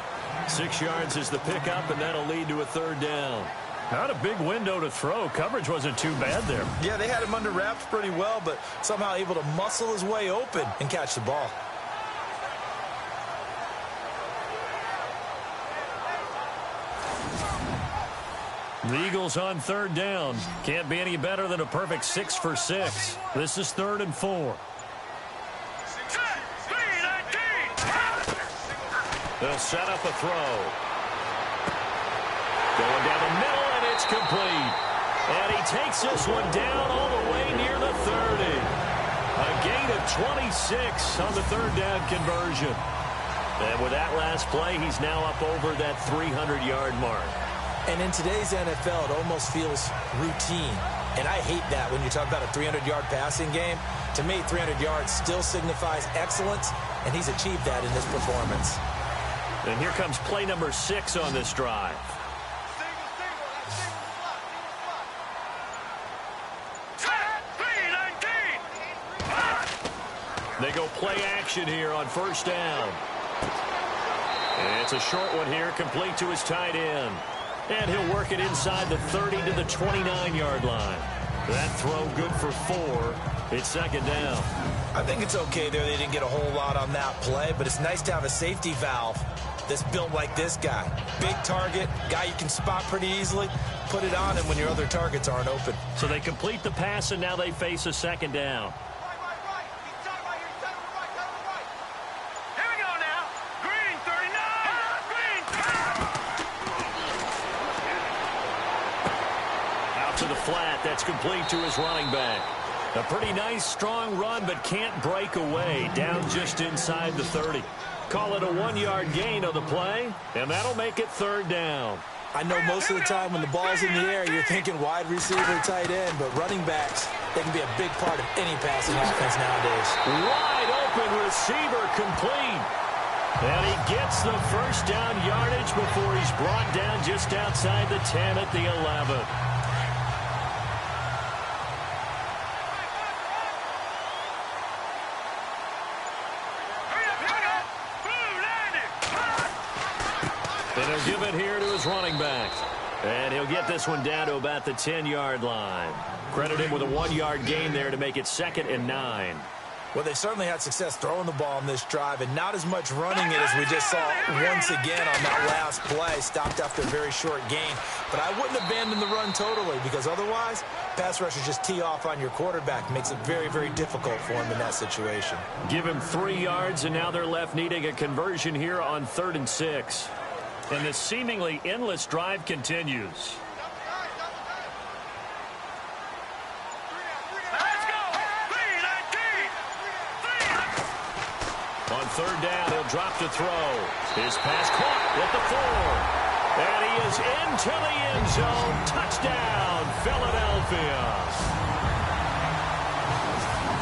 6 yards is the pickup, and that'll lead to a third down. Not a big window to throw. Coverage wasn't too bad there. Yeah, they had him under wraps pretty well, but somehow able to muscle his way open and catch the ball. The Eagles on third down. Can't be any better than a perfect 6 for 6. This is 3rd and 4. They'll set up a throw. Going down the middle, and it's complete. And he takes this one down all the way near the 30. A gain of 26 on the third down conversion. And with that last play, he's now up over that 300-yard mark. And in today's NFL, it almost feels routine. And I hate that when you talk about a 300-yard passing game. To me, 300 yards still signifies excellence, and he's achieved that in this performance. And here comes play number 6 on this drive. They go play action here on first down. And it's a short one here, complete to his tight end. And he'll work it inside the 30 to the 29-yard line. That throw good for 4. It's second down. I think it's okay there. They didn't get a whole lot on that play, but it's nice to have a safety valve that's built like this guy. Big target, guy you can spot pretty easily. Put it on him when your other targets aren't open. So they complete the pass, and now they face a second down. Flat, that's complete to his running back. A pretty nice, strong run, but can't break away. Down just inside the 30. Call it a 1-yard gain on the play, and that'll make it third down. I know most of the time when the ball's in the air, you're thinking wide receiver, tight end, but running backs, they can be a big part of any passing offense nowadays. Wide open receiver complete. And he gets the first down yardage before he's brought down just outside the 10 at the 11. And he'll give it here to his running back. And he'll get this one down to about the 10-yard line. Credit him with a 1-yard gain there to make it 2nd and 9. Well, they certainly had success throwing the ball on this drive, and not as much running it as we just saw once again on that last play. Stopped after a very short gain. But I wouldn't abandon the run totally, because otherwise, pass rushers just tee off on your quarterback. Makes it very, very difficult for him in that situation. Give him 3 yards, and now they're left needing a conversion here on 3rd and 6. And the seemingly endless drive continues. On 3rd down, he'll drop to throw. His pass caught at the 4. And he is into the end zone. Touchdown, Philadelphia.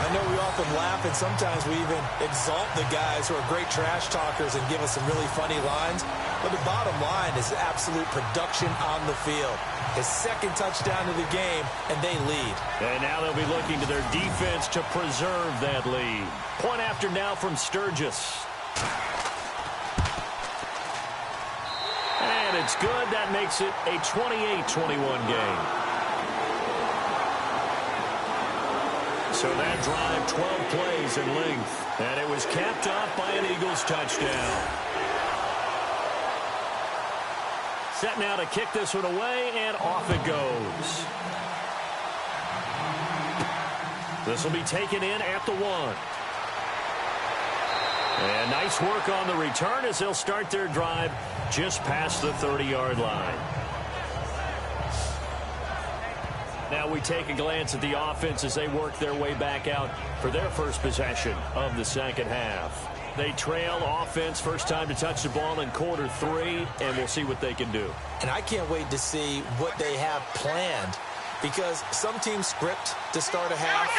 I know we often laugh, and sometimes we even exalt the guys who are great trash talkers and give us some really funny lines. But the bottom line is absolute production on the field. His 2nd touchdown of the game, and they lead. And now they'll be looking to their defense to preserve that lead. Point after now from Sturgis. And it's good. That makes it a 28-21 game. So that drive, 12 plays in length. And it was capped off by an Eagles touchdown. Set now to kick this one away, and off it goes. This will be taken in at the 1. And nice work on the return as they'll start their drive just past the 30-yard line. Now we take a glance at the offense as they work their way back out for their first possession of the second half. They trail offense, first time to touch the ball in quarter 3, and we'll see what they can do. And I can't wait to see what they have planned, because some teams script to start a half.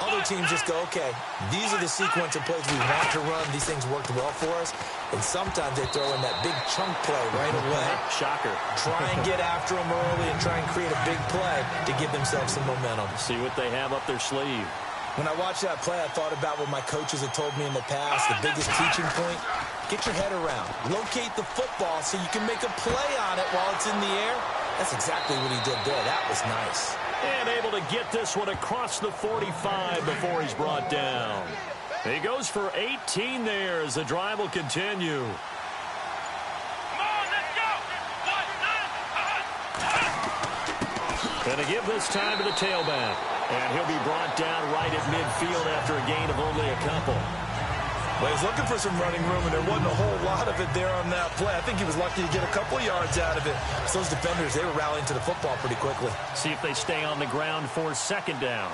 Other teams just go, okay, these are the sequence of plays we want to run. These things worked well for us. And sometimes they throw in that big chunk play right away. Shocker. Try and get after them early and try and create a big play to give themselves some momentum. See what they have up their sleeve. When I watched that play, I thought about what my coaches had told me in the past. The biggest teaching point, get your head around. Locate the football so you can make a play on it while it's in the air. That's exactly what he did there. That was nice. And able to get this one across the 45 before he's brought down. He goes for 18 there as the drive will continue. And to give this time to the tailback. And he'll be brought down right at midfield after a gain of only a couple. Well, he's looking for some running room, and there wasn't a whole lot of it there on that play. I think he was lucky to get a couple of yards out of it. So those defenders, they were rallying to the football pretty quickly. See if they stay on the ground for 2nd down.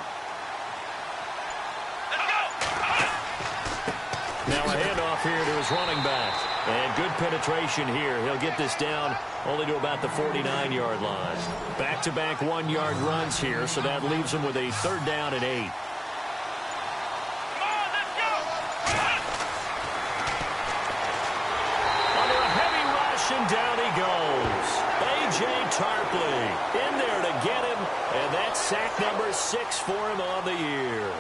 Now a handoff here to his running back. And good penetration here. He'll get this down only to about the 49-yard line. Back-to-back 1-yard runs here, so that leaves him with a 3rd down and 8. Under a heavy rush, and down he goes. A.J. Tarpley in there to get him, and that's sack number 6 for him on the year.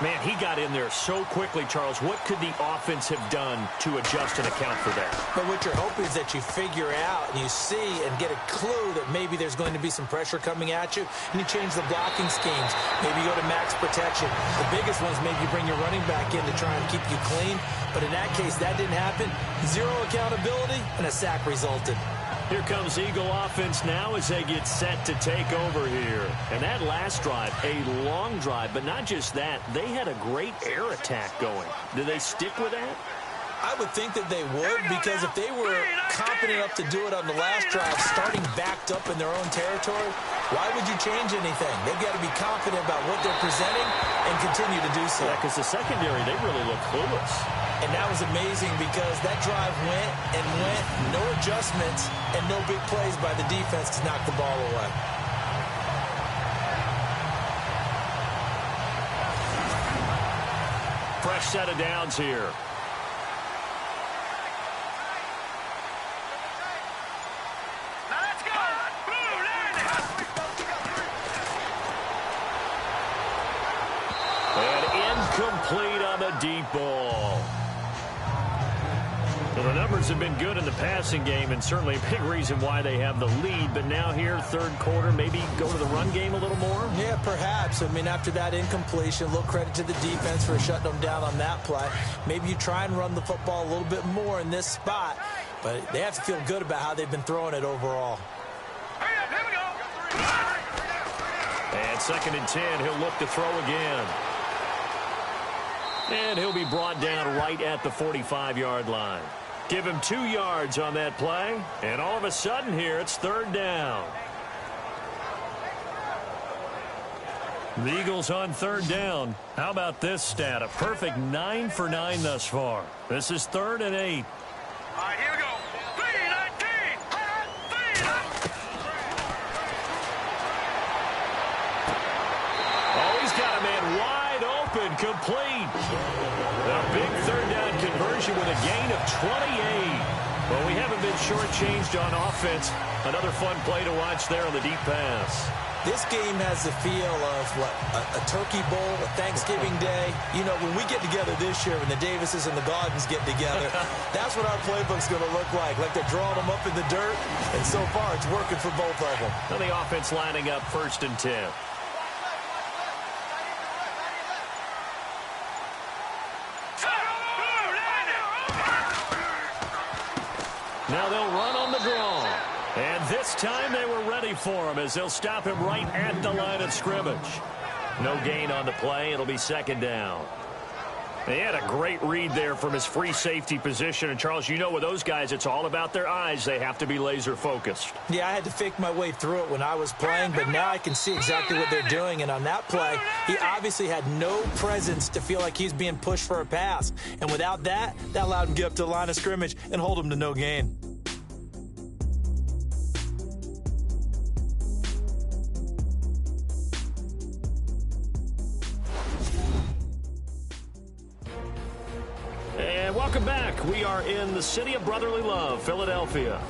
Man, he got in there so quickly, Charles. What could the offense have done to adjust and account for that? But what you're hoping is that you figure out and you see and get a clue that maybe there's going to be some pressure coming at you, and you change the blocking schemes. Maybe you go to max protection. The biggest one is maybe you bring your running back in to try and keep you clean. But in that case, that didn't happen. 0 accountability, and a sack resulted. Here comes Eagle offense now as they get set to take over here. And that last drive, a long drive, but not just that. They had a great air attack going. Do they stick with that? I would think that they would, because if they were confident enough to do it on the last drive, starting backed up in their own territory, why would you change anything? They've got to be confident about what they're presenting and continue to do so. Yeah, because the secondary, they really look clueless. And that was amazing because that drive went and went, no adjustments, and no big plays by the defense to knock the ball away. Fresh set of downs here. And incomplete on the deep ball. Well, the numbers have been good in the passing game, and certainly a big reason why they have the lead. But now here, third quarter, maybe go to the run game a little more? Yeah, perhaps. I mean, after that incompletion, a little credit to the defense for shutting them down on that play. Maybe you try and run the football a little bit more in this spot. But they have to feel good about how they've been throwing it overall. Here we go. And 2nd and 10, he'll look to throw again. And he'll be brought down right at the 45-yard line. Give him 2 yards on that play. And all of a sudden here, it's 3rd down. The Eagles on 3rd down. How about this stat? A perfect 9 for 9 thus far. This is 3rd and 8. All right, here we go. 3-19. Oh, he's got a man wide open, complete. A big 3rd down conversion with a gain of 28. Well, we haven't been shortchanged on offense. Another fun play to watch there on the deep pass. This game has the feel of, a Turkey Bowl, a Thanksgiving Day. You know, when we get together this year, when the Davises and the Gaudens get together, that's what our playbook's going to look like. Like they're drawing them up in the dirt, and so far it's working for both of them. Now the offense lining up 1st and 10. Now they'll run on the draw. And this time they were ready for him as they'll stop him right at the line of scrimmage. No gain on the play. It'll be 2nd down. They had a great read there from his free safety position. And, Charles, you know with those guys, it's all about their eyes. They have to be laser-focused. Yeah, I had to fake my way through it when I was playing, but now I can see exactly what they're doing. And on that play, he obviously had no presence to feel like he's being pushed for a pass. And without that, that allowed him to get up to the line of scrimmage and hold him to no gain. Welcome back. We are in the city of brotherly love, Philadelphia.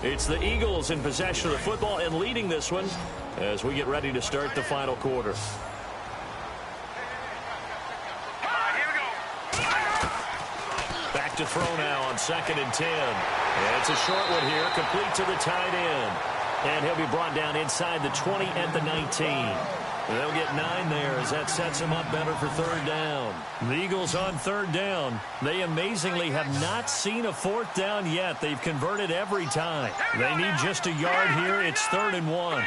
It's the Eagles in possession of the football and leading this one as we get ready to start the final quarter. Back to throw now on 2nd and 10. And it's a short one here, complete to the tight end. And he'll be brought down inside the 20 at the 19. They'll get 9 there as that sets them up better for 3rd down. The Eagles on 3rd down. They amazingly have not seen a 4th down yet. They've converted every time. They need just a yard here. It's 3rd and 1.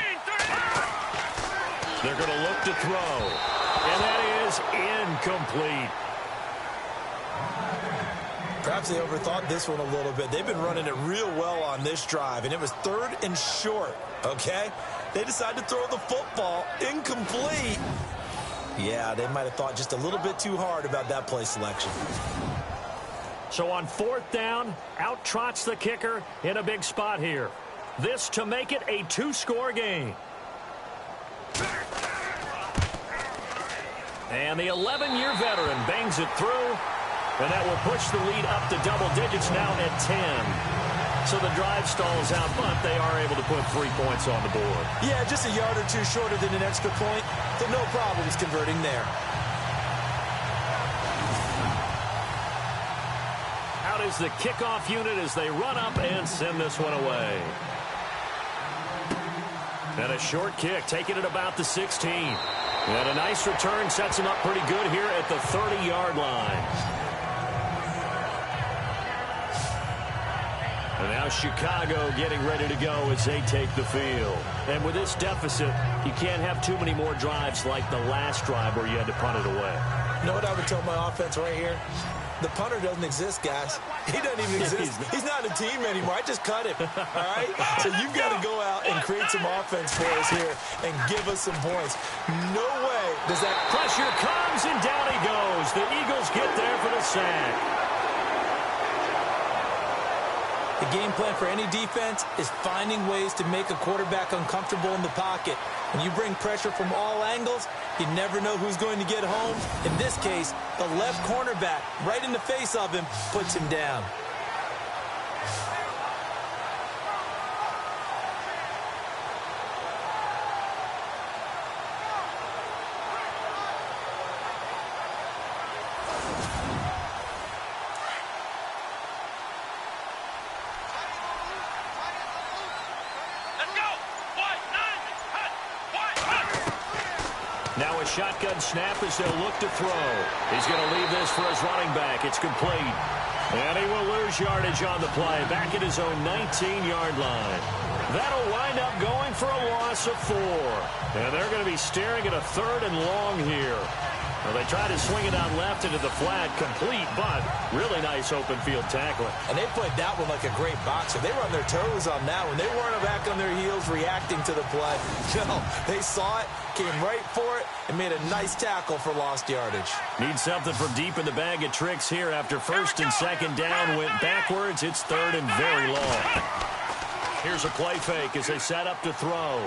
They're going to look to throw. And that is incomplete. Perhaps they overthought this one a little bit. They've been running it real well on this drive, and it was 3rd and short, okay? They decided to throw the football incomplete. Yeah, they might have thought just a little bit too hard about that play selection. So on 4th down, out trots the kicker in a big spot here. This to make it a 2-score game. And the 11-year veteran bangs it through. And that will push the lead up to double digits now at 10. So the drive stalls out, but they are able to put 3 points on the board. Yeah, just a yard or two shorter than an extra point, but no problems converting there. Out is the kickoff unit as they run up and send this one away. And a short kick, taking it about the 16. And a nice return sets him up pretty good here at the 30-yard line. And now Chicago getting ready to go as they take the field. And with this deficit, you can't have too many more drives like the last drive where you had to punt it away. You know what I would tell my offense right here? The punter doesn't exist, guys. He doesn't even exist. He's not a team anymore. I just cut him, all right? So you've got to go out and create some offense for us here and give us some points. No way does that... Pressure comes, and down he goes. The Eagles get there for the sack. The game plan for any defense is finding ways to make a quarterback uncomfortable in the pocket. When you bring pressure from all angles, you never know who's going to get home. In this case, the left cornerback, right in the face of him, puts him down. Now a shotgun snap as they'll look to throw. He's going to leave this for his running back. It's complete. And he will lose yardage on the play, back at his own 19-yard line. That'll wind up going for a loss of 4. And they're going to be staring at a 3rd and long here. Well, they try to swing it out left into the flat, complete, but really nice open field tackling. And they played that one like a great boxer. They were on their toes on that one. They weren't back on their heels reacting to the play. No, they saw it, came right for it, and made a nice tackle for lost yardage. Need something from deep in the bag of tricks here. After 1st and 2nd down went backwards, it's 3rd and very long. Here's a play fake as they set up to throw.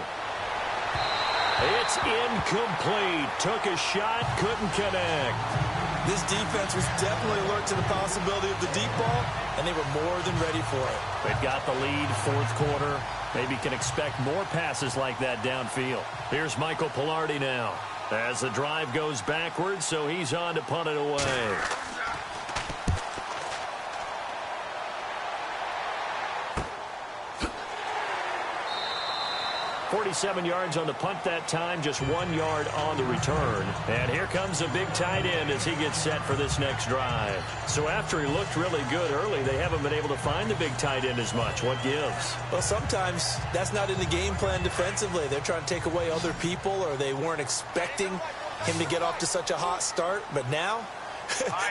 It's incomplete. Took a shot, couldn't connect. This defense was definitely alert to the possibility of the deep ball, and they were more than ready for it. They've got the lead, 4th quarter. Maybe can expect more passes like that downfield. Here's Michael Pilardi now as the drive goes backwards, so he's on to punt it away. 47 yards on the punt that time, just 1 yard on the return. And here comes a big tight end as he gets set for this next drive. So after he looked really good early, they haven't been able to find the big tight end as much. What gives? Well, sometimes that's not in the game plan defensively. They're trying to take away other people, or they weren't expecting him to get off to such a hot start. But now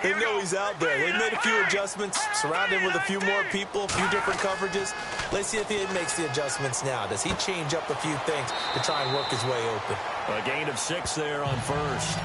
they know he's out there. They made a few adjustments, surrounded him with a few more people, a few different coverages. Let's see if he makes the adjustments now. Does he change up a few things to try and work his way open? A gain of 6 there on 1st.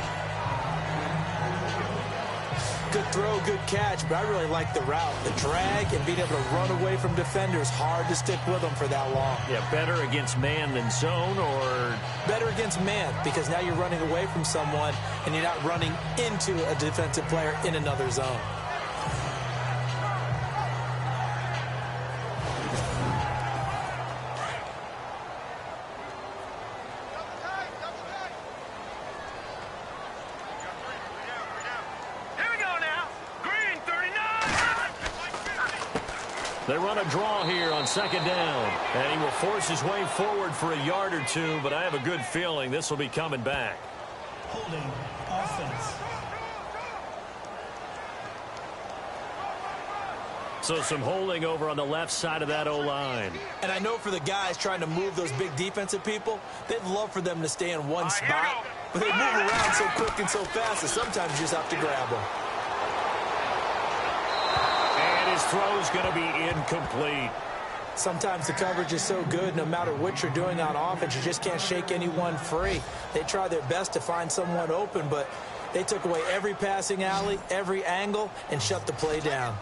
Good throw, good catch, but I really like the route. The drag and being able to run away from defenders, hard to stick with them for that long. Yeah, better against man than zone, or? Better against man, because now you're running away from someone and you're not running into a defensive player in another zone. They run a draw here on 2nd down, and he will force his way forward for a yard or two, but I have a good feeling this will be coming back. Holding offense. So some holding over on the left side of that O-line. And I know for the guys trying to move those big defensive people, they'd love for them to stay in one spot, but they move around so quick and so fast that sometimes you just have to grab them. His throw is going to be incomplete. Sometimes the coverage is so good, no matter what you're doing on offense, you just can't shake anyone free. They try their best to find someone open, but they took away every passing alley, every angle, and shut the play down.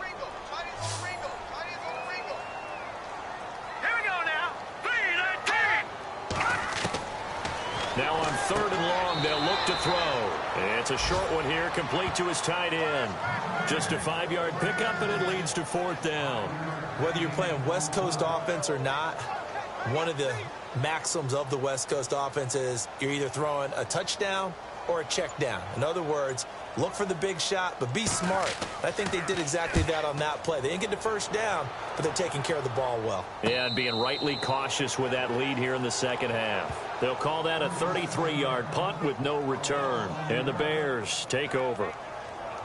Here we go now. 3-19. Now on 3rd and long, they'll look to throw. It's a short one here, complete to his tight end. Just a 5-yard pickup, and it leads to 4th down. Whether you're playing West Coast offense or not, one of the maxims of the West Coast offense is you're either throwing a touchdown or a check down. In other words, look for the big shot, but be smart. I think they did exactly that on that play. They didn't get the first down, but they're taking care of the ball well. Yeah, and being rightly cautious with that lead here in the 2nd half. They'll call that a 33-yard punt with no return. And the Bears take over.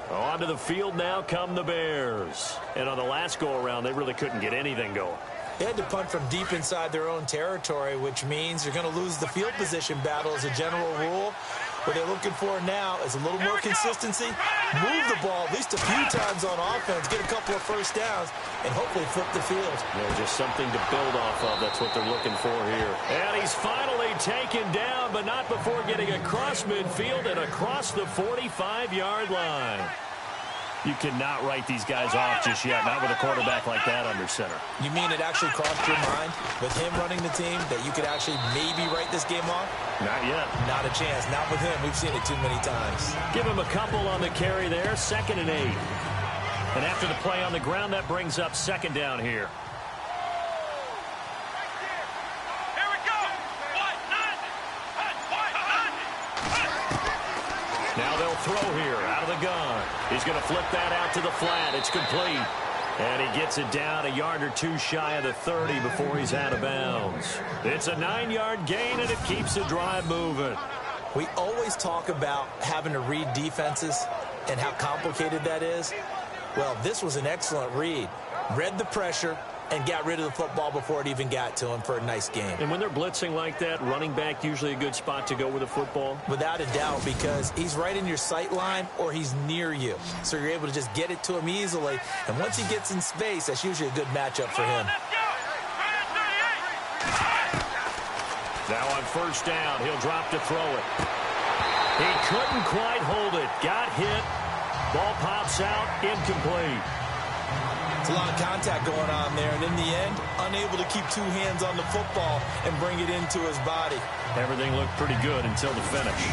Onto the field now come the Bears. And on the last go-around, they really couldn't get anything going. They had to punt from deep inside their own territory, which means you're going to lose the field position battle as a general rule. What they're looking for now is a little more consistency, move the ball at least a few times on offense, get a couple of first downs, and hopefully flip the field. Yeah, just something to build off of. That's what they're looking for here. And he's finally taken down, but not before getting across midfield and across the 45-yard line. You cannot write these guys off just yet, not with a quarterback like that under center. You mean it actually crossed your mind with him running the team that you could actually maybe write this game off? Not yet. Not a chance. Not with him. We've seen it too many times. Give him a couple on the carry there, 2nd and 8. And after the play on the ground, that brings up 2nd down here. Here we go. Now they'll throw here out of the gun. He's going to flip that out to the flat. It's complete. And he gets it down a yard or two shy of the 30 before he's out of bounds. It's a 9-yard gain, and it keeps the drive moving. We always talk about having to read defenses and how complicated that is. Well, this was an excellent read. Read the pressure and got rid of the football before it even got to him for a nice game. And when they're blitzing like that, running back usually a good spot to go with the football? Without a doubt, because he's right in your sight line or he's near you. So you're able to just get it to him easily. And once he gets in space, that's usually a good matchup for him. Now on first down, he'll drop to throw it. He couldn't quite hold it. Got hit. Ball pops out, incomplete. It's a lot of contact going on there, and in the end, unable to keep two hands on the football and bring it into his body. Everything looked pretty good until the finish.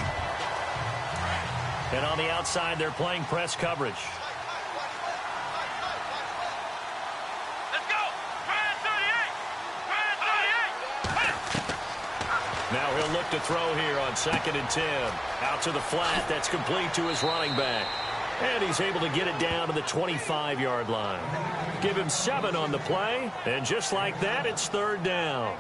And on the outside, they're playing press coverage. Let's go! Now he'll look to throw here on 2nd and 10. Out to the flat. That's complete to his running back. And he's able to get it down to the 25-yard line. Give him 7 on the play. And just like that, it's 3rd down.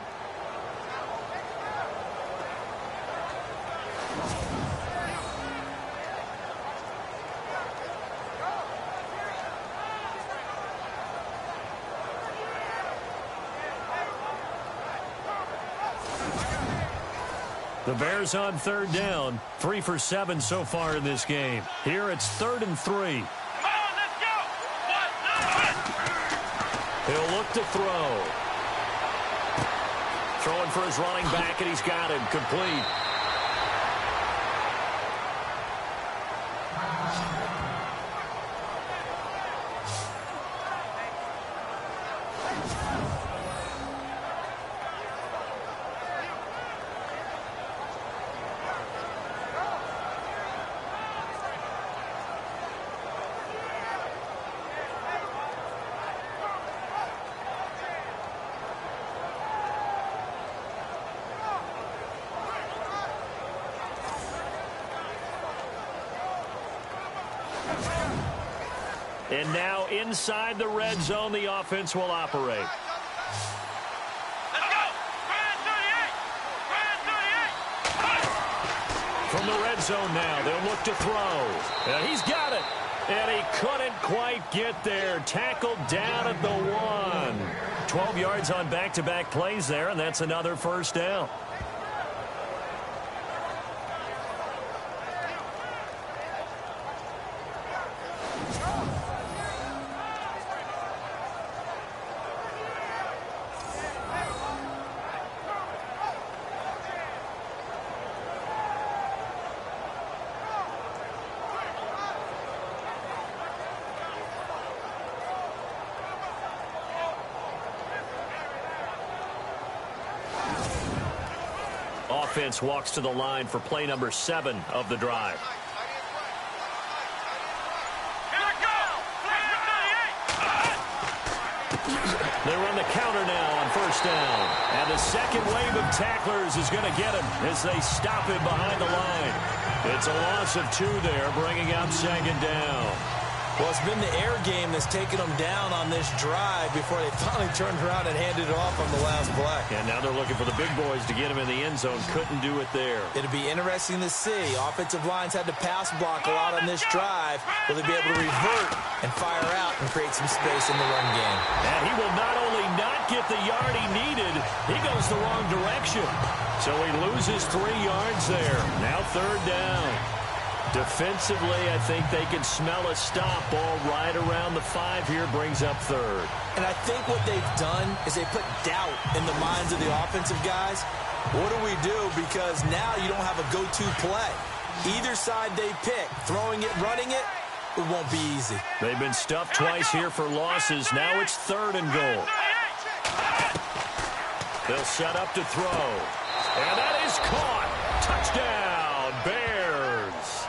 The Bears on 3rd down. 3 for 7 so far in this game. Here it's 3rd and 3. Come on, let's go! He'll look to throw. Throwing for his running back, and he's got him complete. And now inside the red zone, the offense will operate. Let's go! From the red zone now, they'll look to throw. And he's got it. And he couldn't quite get there. Tackled down at the 1. 12 yards on back-to-back plays there, and that's another 1st down. Offense walks to the line for play number 7 of the drive. They run the counter now on 1st down. And the second wave of tacklers is going to get him as they stop him behind the line. It's a loss of 2 there, bringing up 2nd down. Well, it's been the air game that's taken them down on this drive before they finally turned around and handed it off on the last play. And now they're looking for the big boys to get him in the end zone. Couldn't do it there. It'll be interesting to see. Offensive lines had to pass block a lot on this drive. Will they be able to revert and fire out and create some space in the run game? And he will not only not get the yard he needed, he goes the wrong direction. So he loses 3 yards there. Now 3rd down. Defensively, I think they can smell a stop. Ball right around the 5 here, brings up 3rd. And I think what they've done is they put doubt in the minds of the offensive guys. What do we do? Because now you don't have a go-to play. Either side they pick, throwing it, running it, it won't be easy. They've been stuffed twice here for losses. Now it's 3rd and goal. They'll set up to throw. And that is caught. Touchdown, Bears.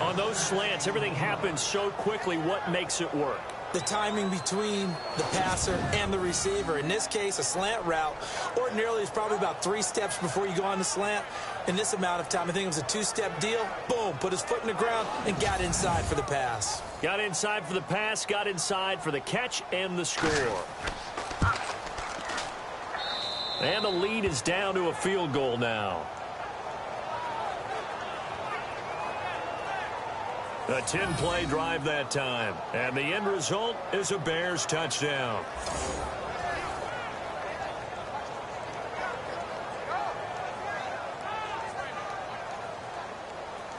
On those slants, everything happens so quickly. What makes it work? The timing between the passer and the receiver. In this case, a slant route ordinarily is probably about 3 steps before you go on the slant. In this amount of time, I think it was a 2-step deal. Boom, put his foot in the ground and got inside for the pass. Got inside for the pass, got inside for the catch and the score. And the lead is down to a field goal now. A 10-play drive that time. And the end result is a Bears touchdown.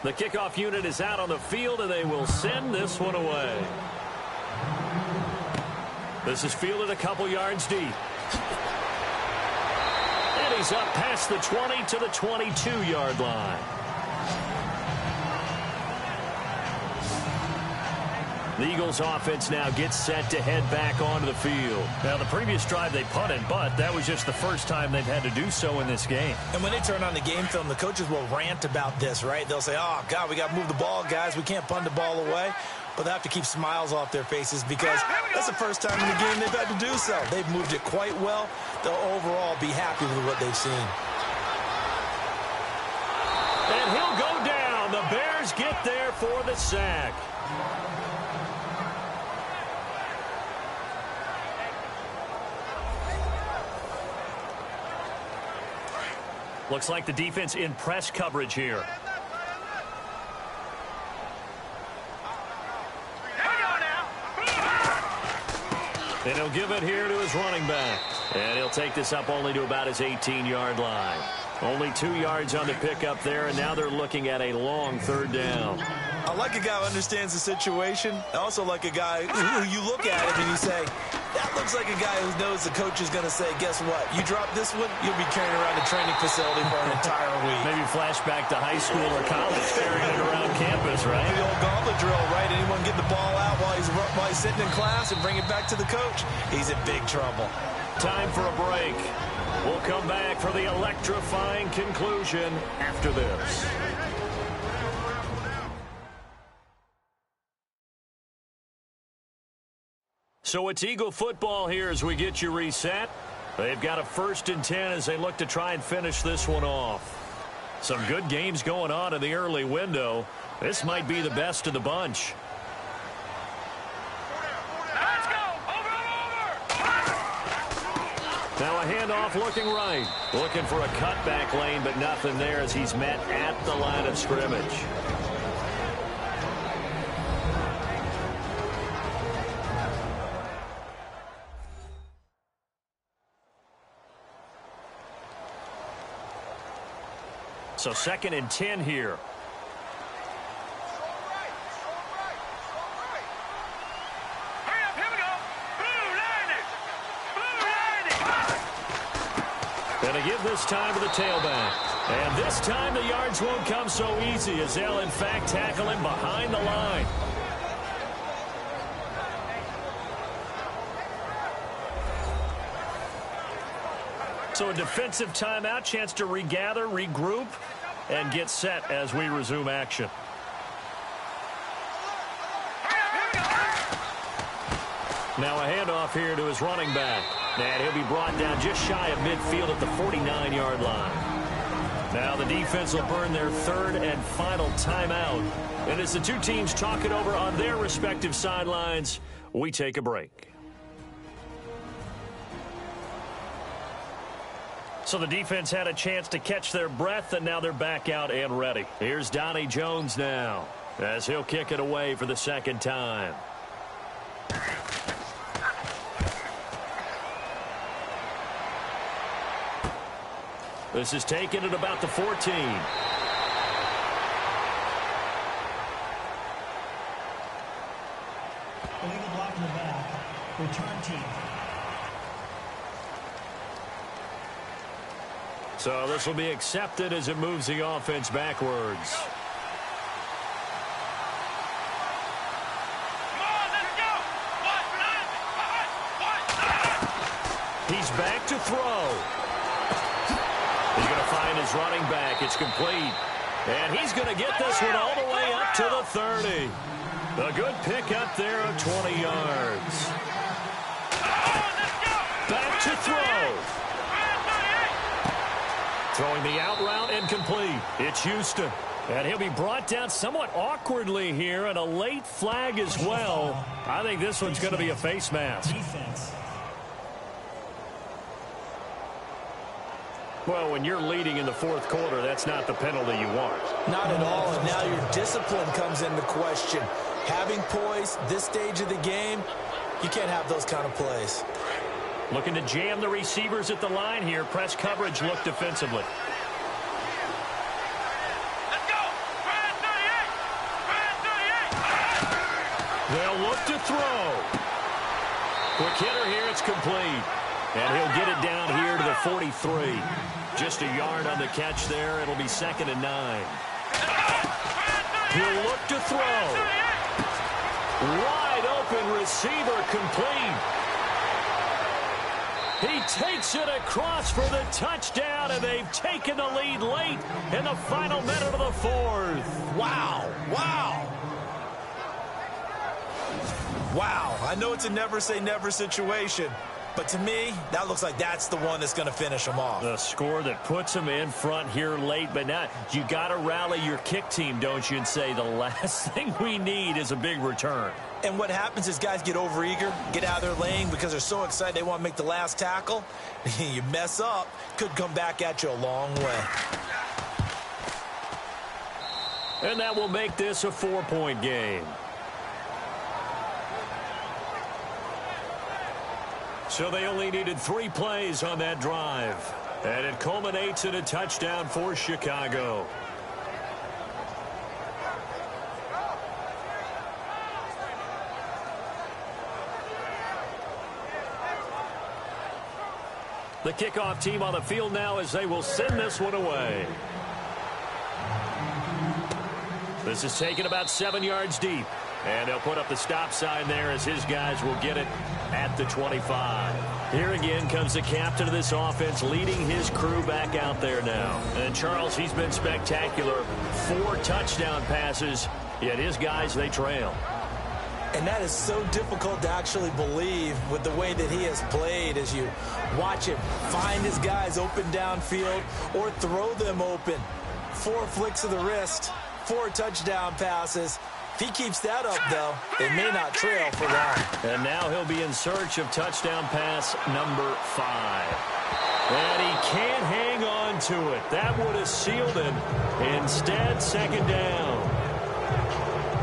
The kickoff unit is out on the field, and they will send this one away. This is fielded a couple yards deep. And he's up past the 20 to the 22-yard line. The Eagles offense now gets set to head back onto the field. Now, the previous drive they punted, but that was just the first time they've had to do so in this game. And when they turn on the game film, the coaches will rant about this, right? They'll say, oh, God, we got to move the ball, guys. We can't punt the ball away. But they have to keep smiles off their faces because that's the first time in the game they've had to do so. They've moved it quite well. They'll overall be happy with what they've seen. And he'll go down. The Bears get there for the sack. Looks like the defense in press coverage here. And he'll give it here to his running back. And he'll take this up only to about his 18-yard line. Only 2 yards on the pickup there, and now they're looking at a long third down. I like a guy who understands the situation. I also like a guy who you look at him and you say, that looks like a guy who knows the coach is going to say, guess what? You drop this one, you'll be carrying around a training facility for an entire week. Maybe flashback to high school or college, carrying it around campus, right? The old gauntlet drill, right? Anyone get the ball out while he's sitting in class and bring it back to the coach? He's in big trouble. Time for a break. We'll come back for the electrifying conclusion after this. So it's Eagle football here as we get you reset. They've got a 1st and 10 as they look to try and finish this one off. Some good games going on in the early window. This might be the best of the bunch. Let's go! Over! Now a handoff looking right. Looking for a cutback lane, but nothing there as he's met at the line of scrimmage. So 2nd and 10 here. Hurry up, here we go! Blue line it! Blue line it! Gonna give this time to the tailback. And this time the yards won't come so easy as they'll in fact tackle him behind the line. So a defensive timeout, chance to regather, regroup, and get set as we resume action. Now a handoff here to his running back. And he'll be brought down just shy of midfield at the 49-yard line. Now the defense will burn their 3rd and final timeout. And as the two teams talk it over on their respective sidelines, we take a break. So the defense had a chance to catch their breath, and now they're back out and ready. Here's Donnie Jones now as he'll kick it away for the 2nd time. This is taken at about the 14. Illegal block in the back. Return team. So this will be accepted as it moves the offense backwards. Come on, let's go! He's back to throw. He's going to find his running back. It's complete. And he's going to get this one all the way up to the 30. A good pickup there of 20 yards. Back to throw. Throwing the out route incomplete. It's Houston. And he'll be brought down somewhat awkwardly here, and a late flag as well. I think this one's going to be a face mask. Defense. Well, when you're leading in the fourth quarter, that's not the penalty you want. Not at all, and now your discipline comes into question. Having poise this stage of the game, you can't have those kind of plays. Looking to jam the receivers at the line here. Press coverage look defensively. Let's go. Brad 38. Brad 38. They'll look to throw. Quick hitter here. It's complete. And he'll get it down here to the 43. Just a yard on the catch there. It'll be 2nd and 9. He'll look to throw. Wide open receiver complete. He takes it across for the touchdown, and they've taken the lead late in the final minute of the fourth. Wow. Wow. Wow. I know it's a never say never situation, but to me, that looks like that's the one that's going to finish them off. The score that puts them in front here late, but now you got to rally your kick team, don't you, and say the last thing we need is a big return. And what happens is guys get overeager, get out of their lane because they're so excited they want to make the last tackle. You mess up, could come back at you a long way. And that will make this a 4-point game. So they only needed 3 plays on that drive. And it culminates in a touchdown for Chicago. The kickoff team on the field now as they will send this one away. This is taken about 7 yards deep. And they'll put up the stop sign there as his guys will get it at the 25. Here again comes the captain of this offense leading his crew back out there now. And Charles, he's been spectacular. 4 touchdown passes, yet his guys, they trail. And that is so difficult to actually believe with the way that he has played as you watch him find his guys open downfield or throw them open. 4 flicks of the wrist, 4 touchdown passes. If he keeps that up, though, they may not trail for long. And now he'll be in search of touchdown pass number 5. And he can't hang on to it. That would have sealed it. Instead, 2nd down.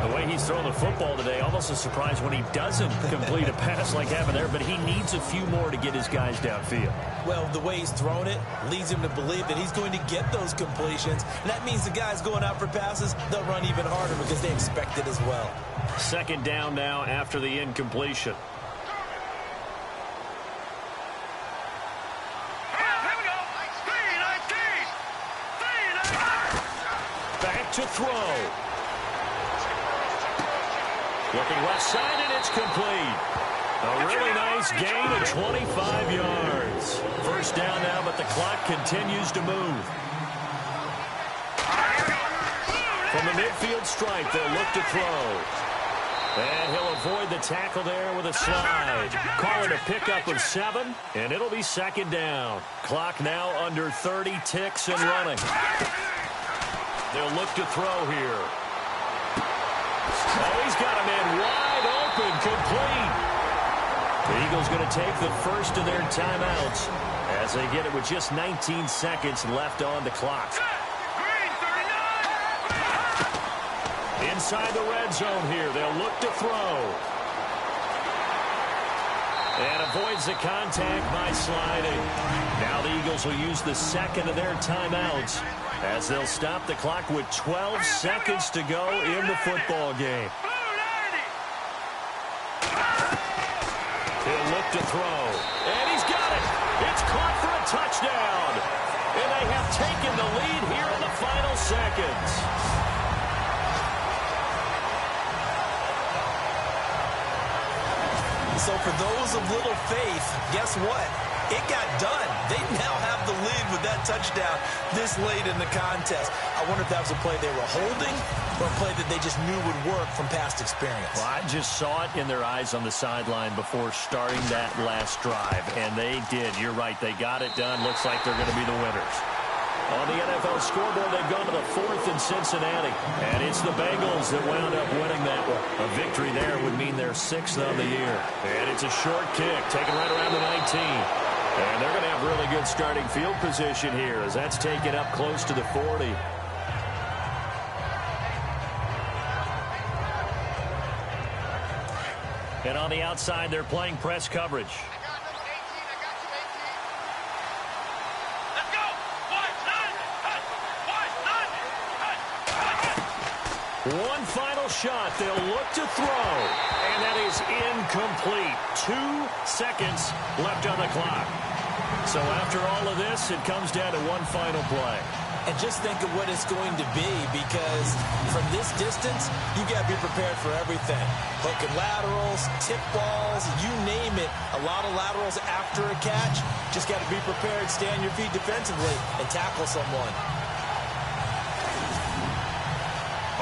The way he's throwing the football today, almost a surprise when he doesn't complete a pass like happened there, but he needs a few more to get his guys downfield. Well, the way he's thrown it leads him to believe that he's going to get those completions. And that means the guys going out for passes, they'll run even harder because they expect it as well. 2nd down now after the incompletion. Here we go. 3-19. Back to throw. Looking left side, and it's complete. A really nice gain of 25 yards. 1st down now, but the clock continues to move. From the midfield stripe, they'll look to throw. And he'll avoid the tackle there with a slide. Call it a pickup of 7, and it'll be 2nd down. Clock now under 30 ticks and running. They'll look to throw here. Oh, he's got a man wide open, complete. The Eagles going to take the first of their timeouts as they get it with just 19 seconds left on the clock. Green 39. Inside the red zone here, they'll look to throw. And avoids the contact by sliding. Now the Eagles will use the 2nd of their timeouts as they'll stop the clock with 12 seconds to go in the football game. He'll look to throw. And he's got it. It's caught for a touchdown. And they have taken the lead here in the final seconds. So for those of little faith, guess what? It got done. They now have the lead with that touchdown this late in the contest. I wonder if that was a play they were holding or a play that they just knew would work from past experience. Well, I just saw it in their eyes on the sideline before starting that last drive, and they did. You're right. They got it done. Looks like they're going to be the winners. On the NFL scoreboard, they've gone to the 4th in Cincinnati, and it's the Bengals that wound up winning that one. A victory there would mean their 6th on the year. And it's a short kick, taken right around the 19. And they're going to have really good starting field position here as that's taken up close to the 40. And on the outside, they're playing press coverage. One final shot. They'll look to throw. And that is incomplete. 2 seconds left on the clock. So after all of this, it comes down to one final play. And just think of what it's going to be, because from this distance, you got to be prepared for everything. Hook and laterals, tip balls, you name it. A lot of laterals after a catch. Just got to be prepared, stay on your feet defensively, and tackle someone.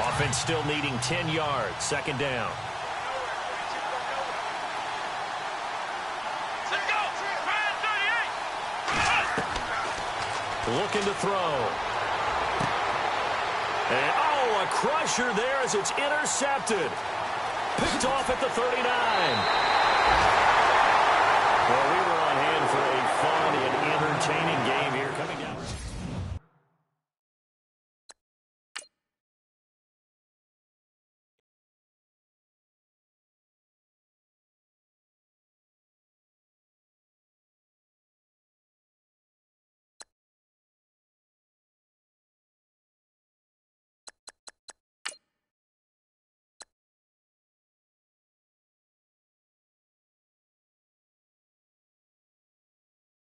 Offense still needing 10 yards. Second down. Let's go. 38. Looking to throw. And, oh, a crusher there as it's intercepted. Picked off at the 39. Well, we